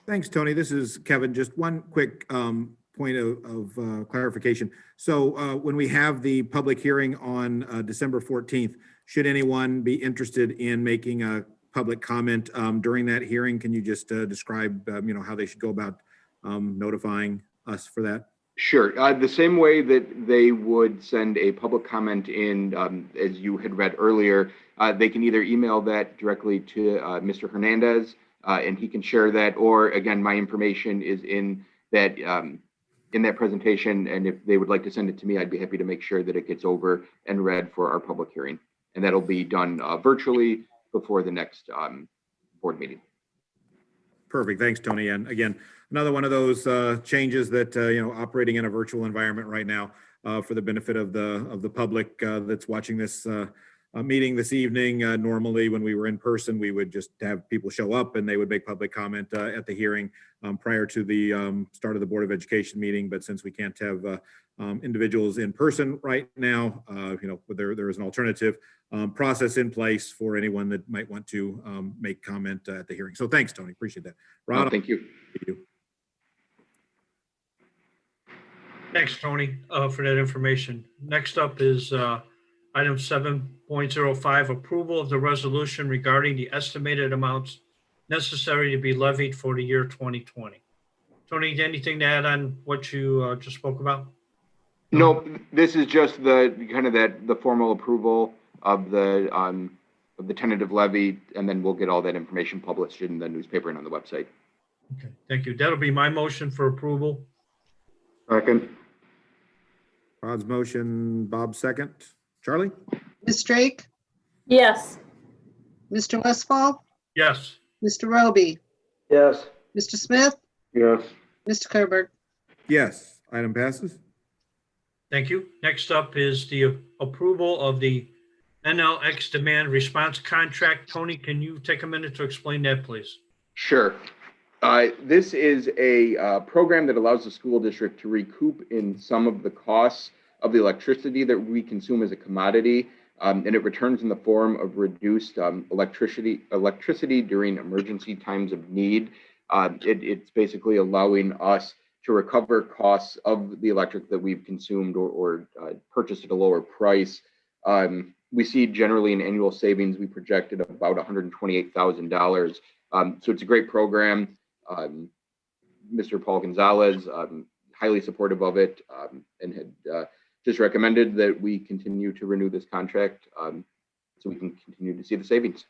Thanks, Tony. This is Kevin. Just one quick point of clarification. So when we have the public hearing on December 14th, should anyone be interested in making a public comment during that hearing, can you just describe, how they should go about notifying us for that? Sure. The same way that they would send a public comment in, as you had read earlier, they can either email that directly to Mr. Hernandez, and he can share that, or again, my information is in that presentation, and if they would like to send it to me, I'd be happy to make sure that it gets over and read for our public hearing. And that'll be done virtually before the next board meeting. Perfect. Thanks, Tony. And again, another one of those changes that, operating in a virtual environment right now for the benefit of the public that's watching this meeting this evening. Normally, when we were in person, we would just have people show up and they would make public comment at the hearing prior to the start of the Board of Education meeting. But since we can't have individuals in person right now, there is an alternative process in place for anyone that might want to make comment at the hearing. So thanks, Tony. Appreciate that. Rod, Thank you. Thanks, Tony, for that information. Next up is item 7.05, approval of the resolution regarding the estimated amounts necessary to be levied for the year 2020. Tony, anything to add on what you just spoke about? No, this is just the formal approval of the tentative levy, and then we'll get all that information published in the newspaper and on the website. Okay, thank you. That'll be my motion for approval. Second. Rod's motion, Bob's second. Charlie? Ms. Drake, Yes. Mr. Westfall, Yes. Mr. Roby, Yes. Mr. Smith, Yes. Mr. Kerberg. Yes, item passes. Thank you. Next up is the approval of the NLX demand response contract. Tony, can you take a minute to explain that, please? Sure. This is a program that allows the school district to recoup in some of the costs of the electricity that we consume as a commodity, and it returns in the form of reduced electricity during emergency times of need. It's basically allowing us to recover costs of the electric that we've consumed or purchased at a lower price. We see generally an annual savings we projected of about $128,000. So it's a great program. Mr. Paul Gonzalez, highly supportive of it, and had just recommended that we continue to renew this contract so we can continue to see the savings.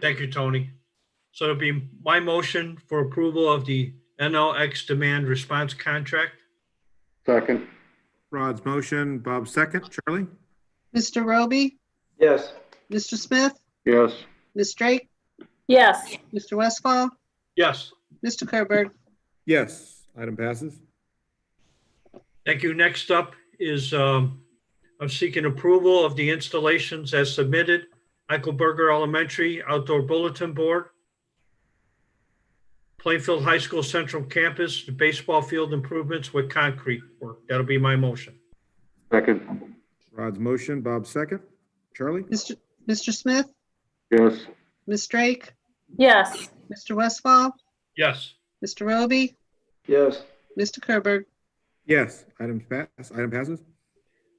Thank you, Tony. So it'll be my motion for approval of the NLX demand response contract. Second. Rod's motion, Bob's second. Charlie? Mr. Roby, Yes. Mr. Smith, Yes. Ms. Drake, Yes. Mr. Westfall, Yes. Mr. Kerberg. Yes, item passes. Thank you. Next up is I'm seeking approval of the installations as submitted. Eichelberger Elementary Outdoor Bulletin Board, Plainfield High School Central Campus, the baseball field improvements with concrete work. That'll be my motion. Second. Rod's motion, Bob's second. Charlie? Mr. Smith, Yes. Ms. Drake, Yes. Mr. Westfall, Yes. Mr. Roby, Yes. Mr. Kerberg. Yes, item passes.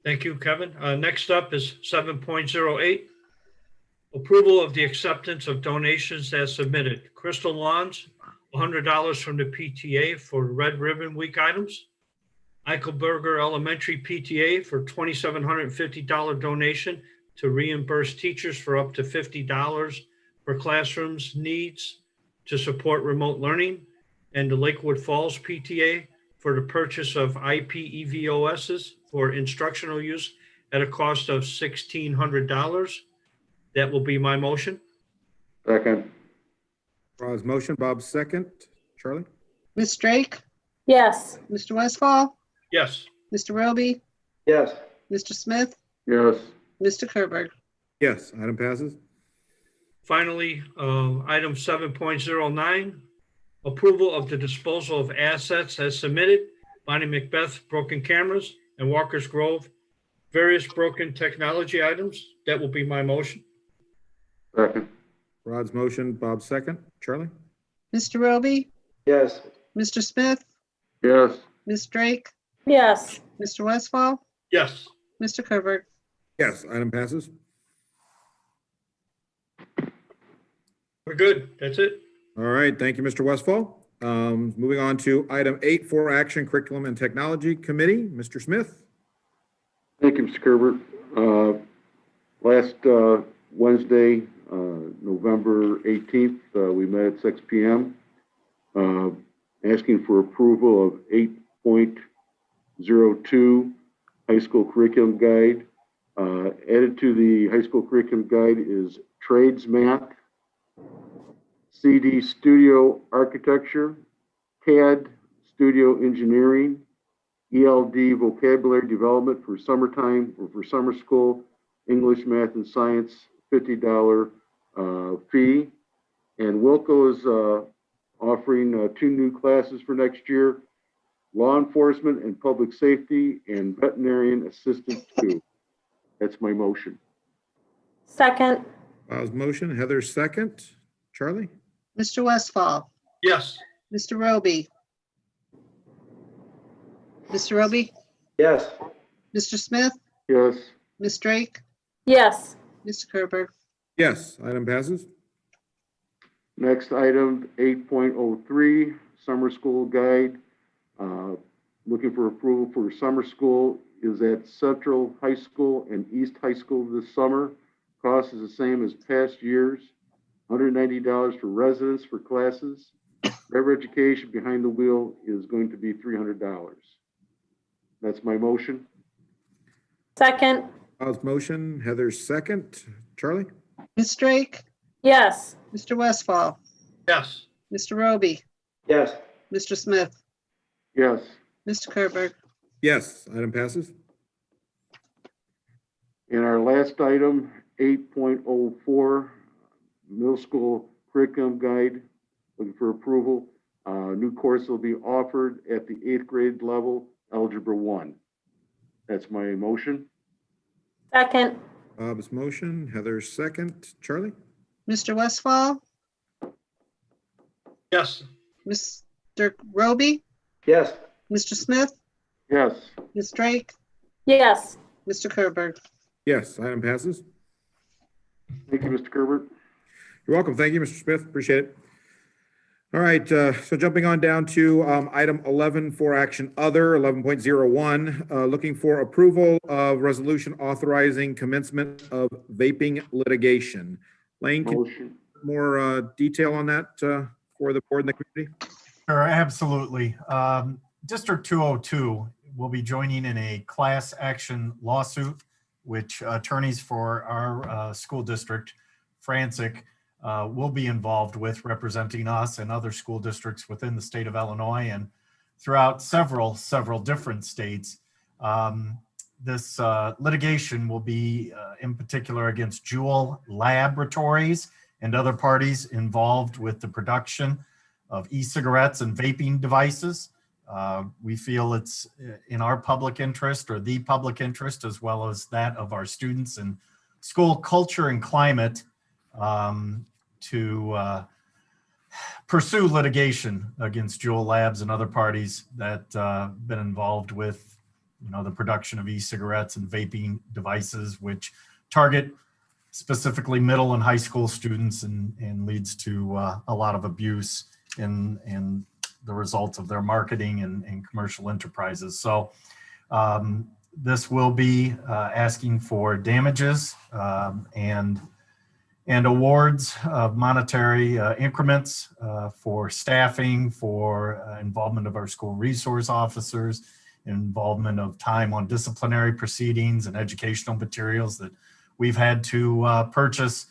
Thank you, Kevin. Next up is 7.08. Approval of the acceptance of donations as submitted. Crystal Lawns, $100 from the PTA for Red Ribbon Week items. Eichelberger Elementary PTA for $2,750 donation to reimburse teachers for up to $50 for classrooms needs to support remote learning. And the Lakewood Falls PTA for the purchase of IPEVOSs for instructional use at a cost of $1,600. That will be my motion. Second. Rod's motion, Bob's second. Charlie? Ms. Drake, Yes. Mr. Westfall, Yes. Mr. Roby, Yes. Mr. Smith, Yes. Mr. Kerberg. Yes, item passes. Finally, item 7.09, approval of the disposal of assets as submitted. Bonnie Macbeth, broken cameras, and Walker's Grove, various broken technology items. That will be my motion. Second. Rod's motion, Bob's second. Charlie? Mr. Roby, Yes. Mr. Smith, Yes. Ms. Drake, yes, Mr. Westfall, Yes. Mr. Kerberg. Yes, item passes. We're good. That's it. All right, thank you, Mr. Westfall. Moving on to item 8 for action, Curriculum and Technology Committee. Mr. Smith? Thank you, Mr. Kerber. Last Wednesday, November 18th, we met at 6 p.m. Asking for approval of 8.02 high school curriculum guide. Added to the high school curriculum guide is trades math, CD studio architecture, CAD studio engineering, ELD vocabulary development for summertime or for summer school, English, math, and science, $50 fee. And Wilco is offering 2 new classes for next year, law enforcement and public safety and veterinarian assistant 2. That's my motion. second, Bob's motion, Heather's second. Charlie? Mr. Westfall, Yes. Mr. Roby. Mr. Roby, Yes. Mr. Smith, Yes. Ms. Drake, yes, Mr. Kerberg. Yes, item passes. Next item, 8.03, summer school guide. Looking for approval for summer school is at Central High School and East High School this summer. Cost is the same as past years. $190 for residents for classes. Driver education behind the wheel is going to be $300. That's my motion. second, Bob's motion, Heather's second. Charlie? Ms. Drake, yes, Mr. Westfall, Yes. Mr. Roby, Yes. Mr. Smith, Yes. Mr. Kerberg. Yes, item passes. And our last item, 8.04, middle school curriculum guide, looking for approval. New course will be offered at the 8th grade level, Algebra 1. That's my motion. second, Bob's motion, Heather's second. Charlie? Mr. Westfall, Yes. Mr. Roby, Yes. Mr. Smith, Yes. Ms. Drake, yes, Mr. Kerberg. Yes, item passes. Thank you, Mr. Kerber. You're welcome. Thank you, Mr. Smith. Appreciate it. All right, so jumping on down to item 11 for action other, 11.01, looking for approval of resolution authorizing commencement of vaping litigation. Lane, can you Motion. give more detail on that for the board and the community? Sure, absolutely. District 202 will be joining in a class action lawsuit, which attorneys for our school district, Frantic, will be involved with, representing us and other school districts within the state of Illinois and throughout several different states. This litigation will be in particular against Juul Laboratories and other parties involved with the production of e-cigarettes and vaping devices. We feel it's in our public interest, or the public interest, as well as that of our students and school culture and climate, to pursue litigation against Juul Labs and other parties that been involved with, the production of e-cigarettes and vaping devices, which target specifically middle and high school students and leads to a lot of abuse in the results of their marketing and commercial enterprises. So this will be asking for damages and awards of monetary increments for staffing, for involvement of our school resource officers, involvement of time on disciplinary proceedings and educational materials that we've had to purchase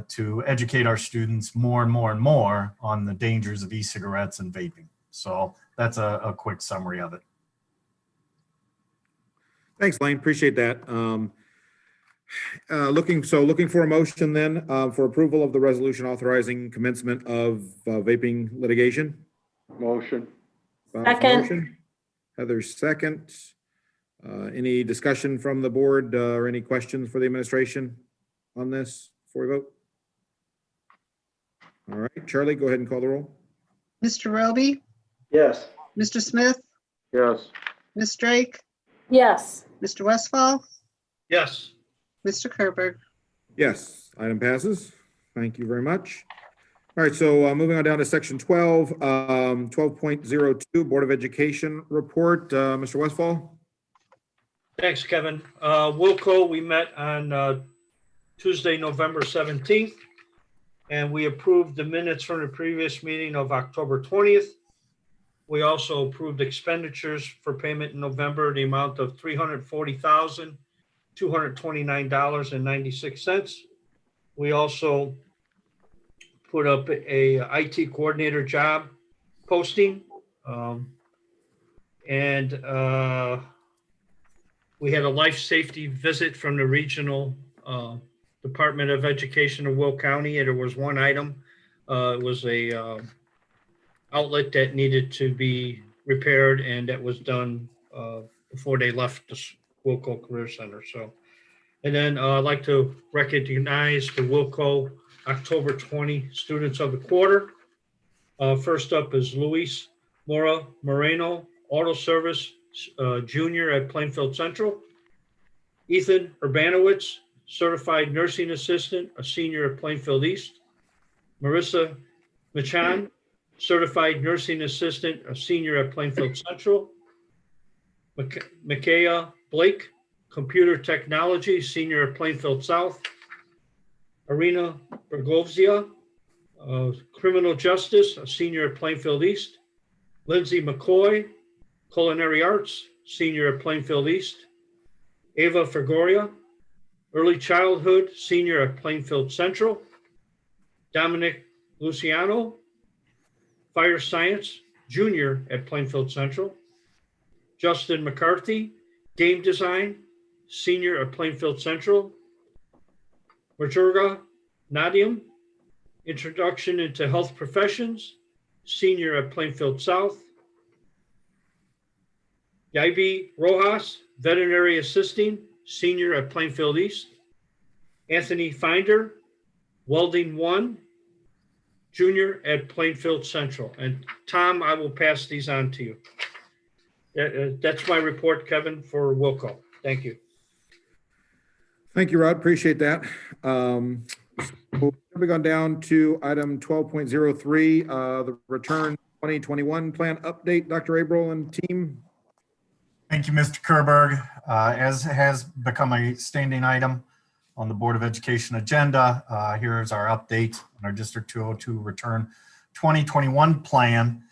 to educate our students more and more and more on the dangers of e-cigarettes and vaping. So that's a quick summary of it. Thanks, Lane. Appreciate that. Looking for a motion then for approval of the resolution authorizing commencement of vaping litigation. Motion. Bob's Second. motion, Heather's second. Any discussion from the board or any questions for the administration on this before we vote? All right, Charlie, go ahead and call the roll. Mr. Roby, Yes. Mr. Smith, Yes. Ms. Drake, yes, Mr. Westfall, Yes. Mr. Kerberg. Yes, item passes. Thank you very much. All right, so moving on down to section 12, 12.02, Board of Education report. Mr. Westfall? Thanks, Kevin. Wilco, we met on Tuesday, November 17th, and we approved the minutes from the previous meeting of October 20th. We also approved expenditures for payment in November, the amount of $340,229.96. We also put up a IT coordinator job posting. And we had a life safety visit from the regional Department of Education of Will County. And there was one item. It was a outlet that needed to be repaired, and that was done before they left the Wilco Career Center. So, and then I'd like to recognize the Wilco October 20 Students of the Quarter. First up is Luis Mora Moreno, Auto Service Junior at Plainfield Central. Ethan Urbanowitz, Certified Nursing Assistant, a senior at Plainfield East. Marissa Machan, Certified Nursing Assistant, a senior at Plainfield Central. Micaiah Blake, Computer Technology, senior at Plainfield South. Arena Bergovzia, Criminal Justice, a senior at Plainfield East. Lindsay McCoy, Culinary Arts, senior at Plainfield East. Ava Fregoria, Early Childhood, senior at Plainfield Central. Dominic Luciano, Fire Science, junior at Plainfield Central. Justin McCarthy, Game Design, senior at Plainfield Central. Majurga Nadiam, Introduction into Health Professions, senior at Plainfield South. Yaibi Rojas, Veterinary Assisting, senior at Plainfield East. Anthony Finder, Welding 1, junior at Plainfield Central. And Tom, I will pass these on to you. That's my report, Kevin, for Wilco. Thank you. Thank you, Rod. Appreciate that. Moving on down to item 12.03, the return 2021 plan update. Dr. Averill and team. Thank you, Mr. Kerberg. As has become a standing item on the Board of Education agenda, here is our update on our District 202 return 2021 plan.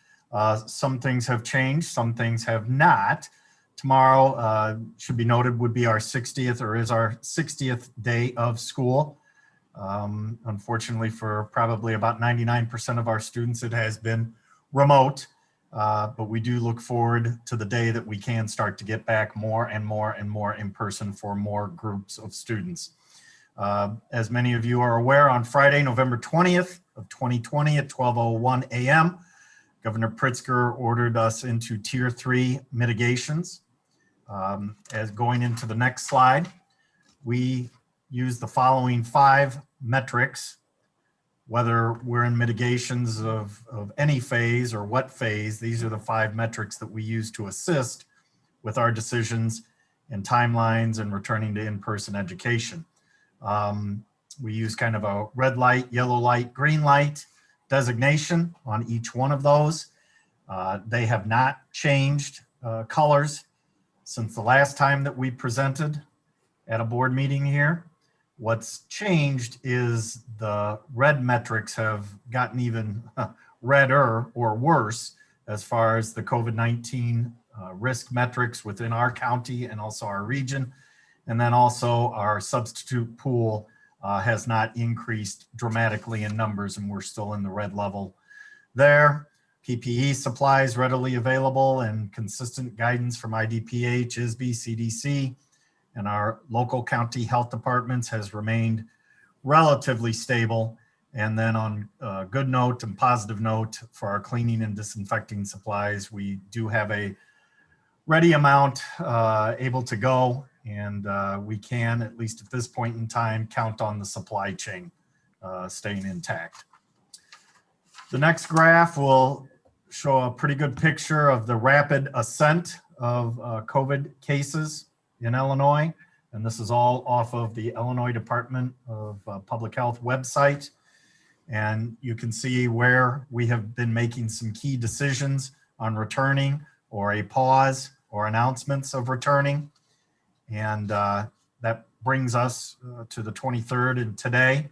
Some things have changed, some things have not. Tomorrow, should be noted, would be our 60th or is our 60th day of school. Unfortunately, for probably about 99% of our students, it has been remote. But we do look forward to the day that we can start to get back more and more and more in person for more groups of students. As many of you are aware, on Friday, November 20th of 2020 at 12:01 a.m., Governor Pritzker ordered us into Tier 3 mitigations. As going into the next slide, we use the following 5 metrics. Whether we're in mitigations of any phase or what phase, these are the 5 metrics that we use to assist with our decisions and timelines and returning to in-person education. We use kind of a red light, yellow light, green light designation on each one of those. They have not changed colors since the last time that we presented at a board meeting here. What's changed is the red metrics have gotten even redder or worse as far as the COVID-19 risk metrics within our county and also our region. And then also our substitute pool has not increased dramatically in numbers, and we're still in the red level there. PPE supplies readily available and consistent guidance from IDPH, ISB, CDC, and our local county health departments has remained relatively stable. And then on a good note and positive note for our cleaning and disinfecting supplies, we do have a ready amount able to go, and we can, at least at this point in time, count on the supply chain staying intact. The next graph will show a pretty good picture of the rapid ascent of COVID cases in Illinois. And this is all off of the Illinois Department of Public Health website. And you can see where we have been making some key decisions on returning, or a pause, or announcements of returning. And that brings us to the 23rd and today.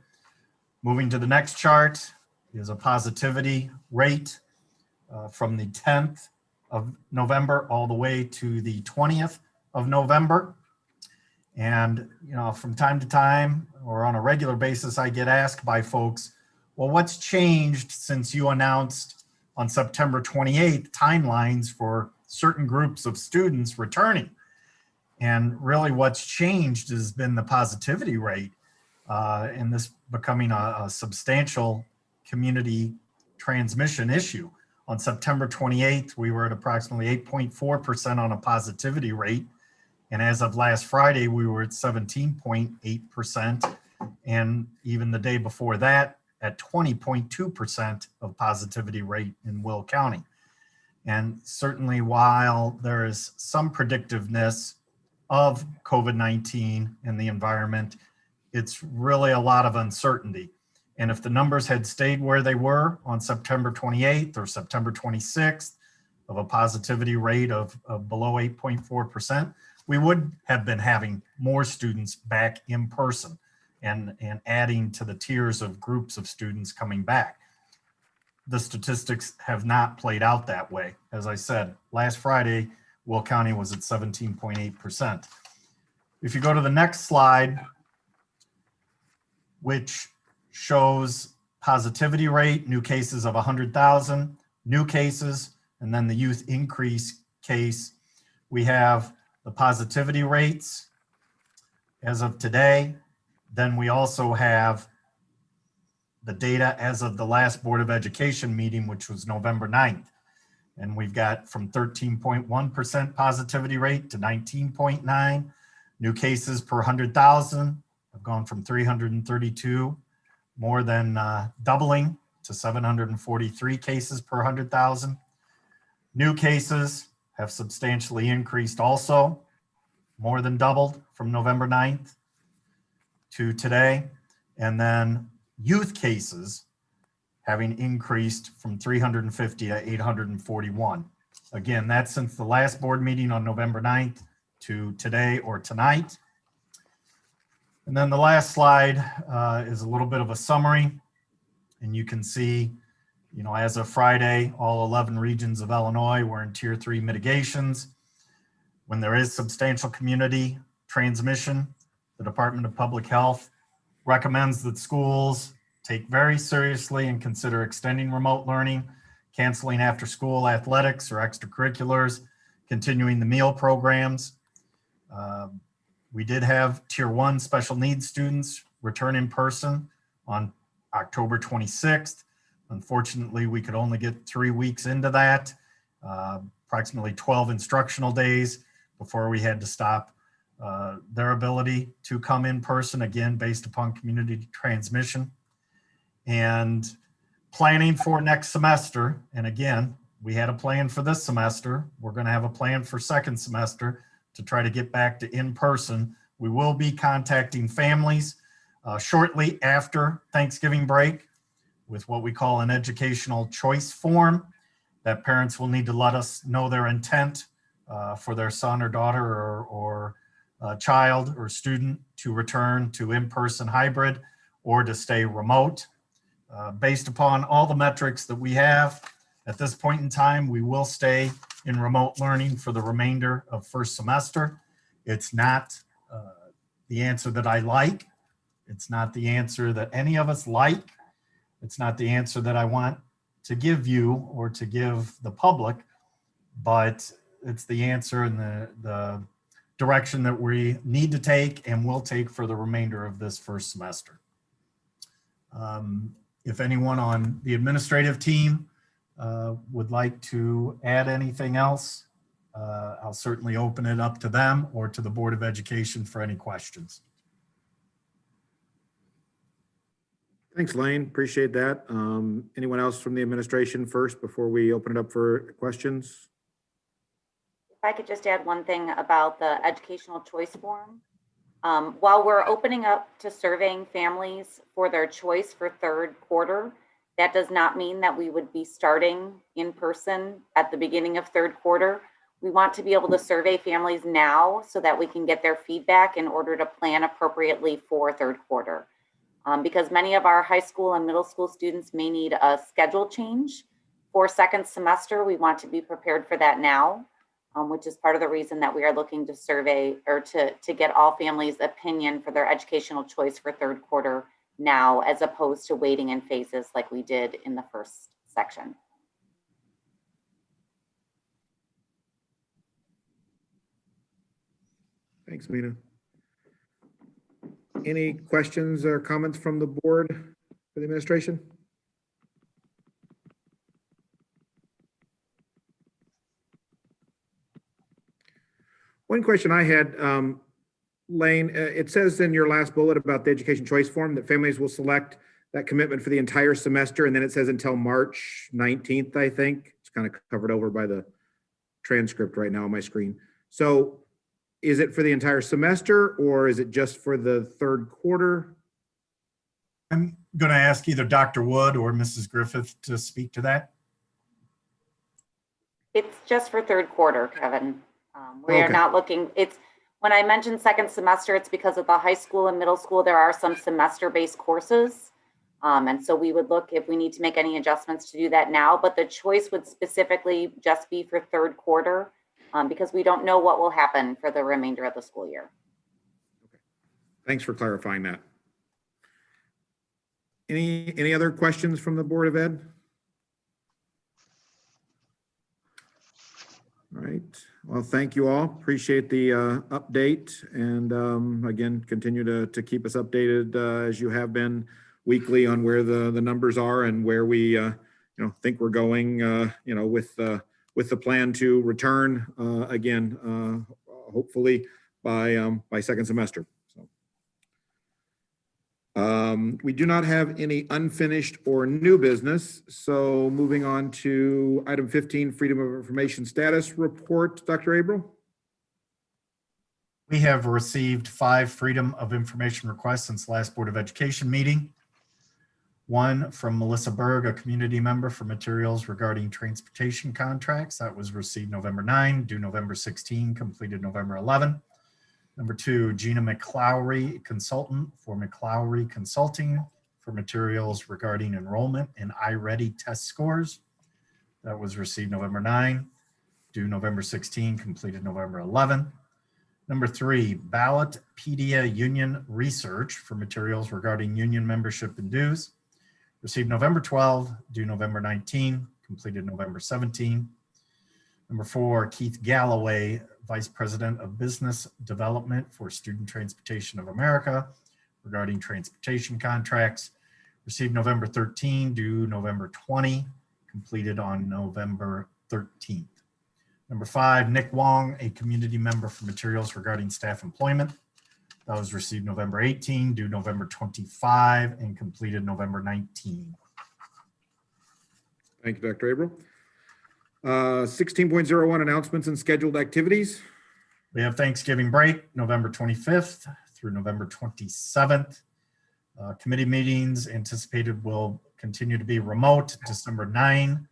Moving to the next chart is a positivity rate from the 10th of November all the way to the 20th of November. And, you know, from time to time or on a regular basis, I get asked by folks, well, what's changed since you announced on September 28th timelines for certain groups of students returning? And really what's changed has been the positivity rate, and this becoming a substantial community transmission issue. On September 28th, we were at approximately 8.4% on a positivity rate. And as of last Friday, we were at 17.8%. And even the day before that, at 20.2% of positivity rate in Will County. And certainly while there is some predictiveness of COVID-19 in the environment, it's really a lot of uncertainty. And if the numbers had stayed where they were on September 28th or September 26th of a positivity rate of below 8.4%, we would have been having more students back in person and adding to the tiers of groups of students coming back. The statistics have not played out that way. As I said, last Friday, Will County was at 17.8%. If you go to the next slide, which shows positivity rate, new cases of 100,000, new cases, and then the youth increase case, we have the positivity rates as of today. Then we also have the data as of the last Board of Education meeting, which was November 9th. And we've got from 13.1% positivity rate to 19.9. New cases per 100,000 have gone from 332, more than doubling to 743 cases per 100,000. New cases have substantially increased also, more than doubled from November 9th to today. And then youth cases having increased from 350 to 841. Again, that's since the last board meeting on November 9th to today or tonight. And then the last slide is a little bit of a summary. And you can see, you know, as of Friday, all 11 regions of Illinois were in Tier 3 mitigations. When there is substantial community transmission, the Department of Public Health recommends that schools take very seriously and consider extending remote learning, canceling after-school athletics or extracurriculars, continuing the meal programs. We did have Tier 1 special needs students return in person on October 26th. Unfortunately, we could only get 3 weeks into that, approximately 12 instructional days before we had to stop their ability to come in person, again, based upon community transmission. And planning for next semester, and again, we had a plan for this semester. We're going to have a plan for second semester to try to get back to in-person. We will be contacting families shortly after Thanksgiving break with what we call an educational choice form that parents will need to let us know their intent for their son or daughter or child or student to return to in-person hybrid or to stay remote. Based upon all the metrics that we have at this point in time, we will stay in remote learning for the remainder of first semester. It's not the answer that I like. It's not the answer that any of us like. It's not the answer that I want to give you or to give the public, but it's the answer and the direction that we need to take and will take for the remainder of this first semester. If anyone on the administrative team would like to add anything else, I'll certainly open it up to them or to the Board of Education for any questions. Thanks, Lane. Appreciate that. Anyone else from the administration first before we open it up for questions? If I could just add one thing about the educational choice form. While we're opening up to surveying families for their choice for third quarter, that does not mean that we would be starting in person at the beginning of third quarter. We want to be able to survey families now so that we can get their feedback in order to plan appropriately for third quarter. Because many of our high school and middle school students may need a schedule change for second semester. We want to be prepared for that now, which is part of the reason that we are looking to survey or to get all families' opinion for their educational choice for third quarter now, as opposed to waiting in phases like we did in the first section. Thanks, Mina. Any questions or comments from the board for the administration? One question I had, Lane, it says in your last bullet about the education choice form that families will select that commitment for the entire semester, and then it says until March 19th, I think. It's kind of covered over by the transcript right now on my screen. So is it for the entire semester or is it just for the third quarter? I'm going to ask either Dr. Wood or Mrs. Griffith to speak to that. It's just for third quarter, Kevin. We are Okay. not looking, when I mentioned second semester, it's because of the high school and middle school, there are some semester-based courses. And so we would look if we need to make any adjustments to do that now, but the choice would specifically just be for third quarter because we don't know what will happen for the remainder of the school year. Thanks for clarifying that. Any other questions from the Board of Ed? All right. Well, thank you all. Appreciate the update. And again, continue to keep us updated as you have been weekly on where the numbers are and where we think we're going with the plan to return again, hopefully by second semester. We do not have any unfinished or new business. So moving on to item 15, Freedom of Information Status Report, Dr. Averill. We have received 5 Freedom of Information requests since last Board of Education meeting. One from Melissa Berg, a community member, for materials regarding transportation contracts. That was received November 9, due November 16, completed November 11. Number 2, Gina McClowry, consultant for McClowry Consulting, for materials regarding enrollment and iReady test scores. That was received November 9, due November 16, completed November 11. Number 3, Ballotpedia Union Research, for materials regarding union membership and dues. Received November 12, due November 19, completed November 17. Number 4, Keith Galloway, Vice President of Business Development for Student Transportation of America, regarding transportation contracts. Received November 13, due November 20, completed on November 13th. Number 5, Nick Wong, a community member, for materials regarding staff employment. That was received November 18, due November 25, and completed November 19. Thank you, Dr. Averill. 16.01, announcements and scheduled activities. We have Thanksgiving break, November 25th through November 27th. Committee meetings anticipated will continue to be remote. December 9,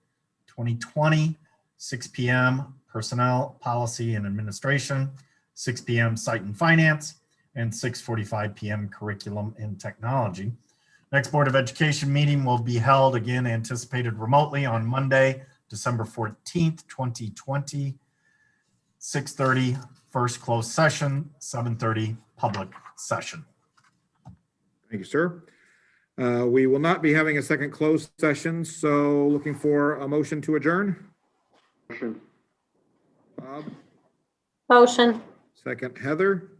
2020, 6 p.m. Personnel, Policy, and Administration, 6 p.m. Site and Finance, and 6:45 p.m. Curriculum and Technology. Next Board of Education meeting will be held, again anticipated remotely, on Monday, December 14th, 2020, 6:30 first closed session, 7:30 public session. Thank you, sir. We will not be having a second closed session, so looking for a motion to adjourn. Motion. Bob, Motion. second. Heather.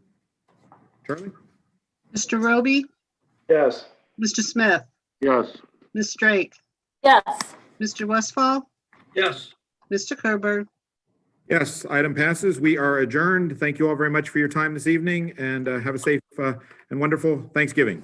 Charlie? Mr. Roby, Yes. Mr. Smith, Yes. Ms. Drake, Yes. Mr. Westfall, Yes. Mr. Kerberg. Yes, item passes. We are adjourned. Thank you all very much for your time this evening, and have a safe and wonderful Thanksgiving.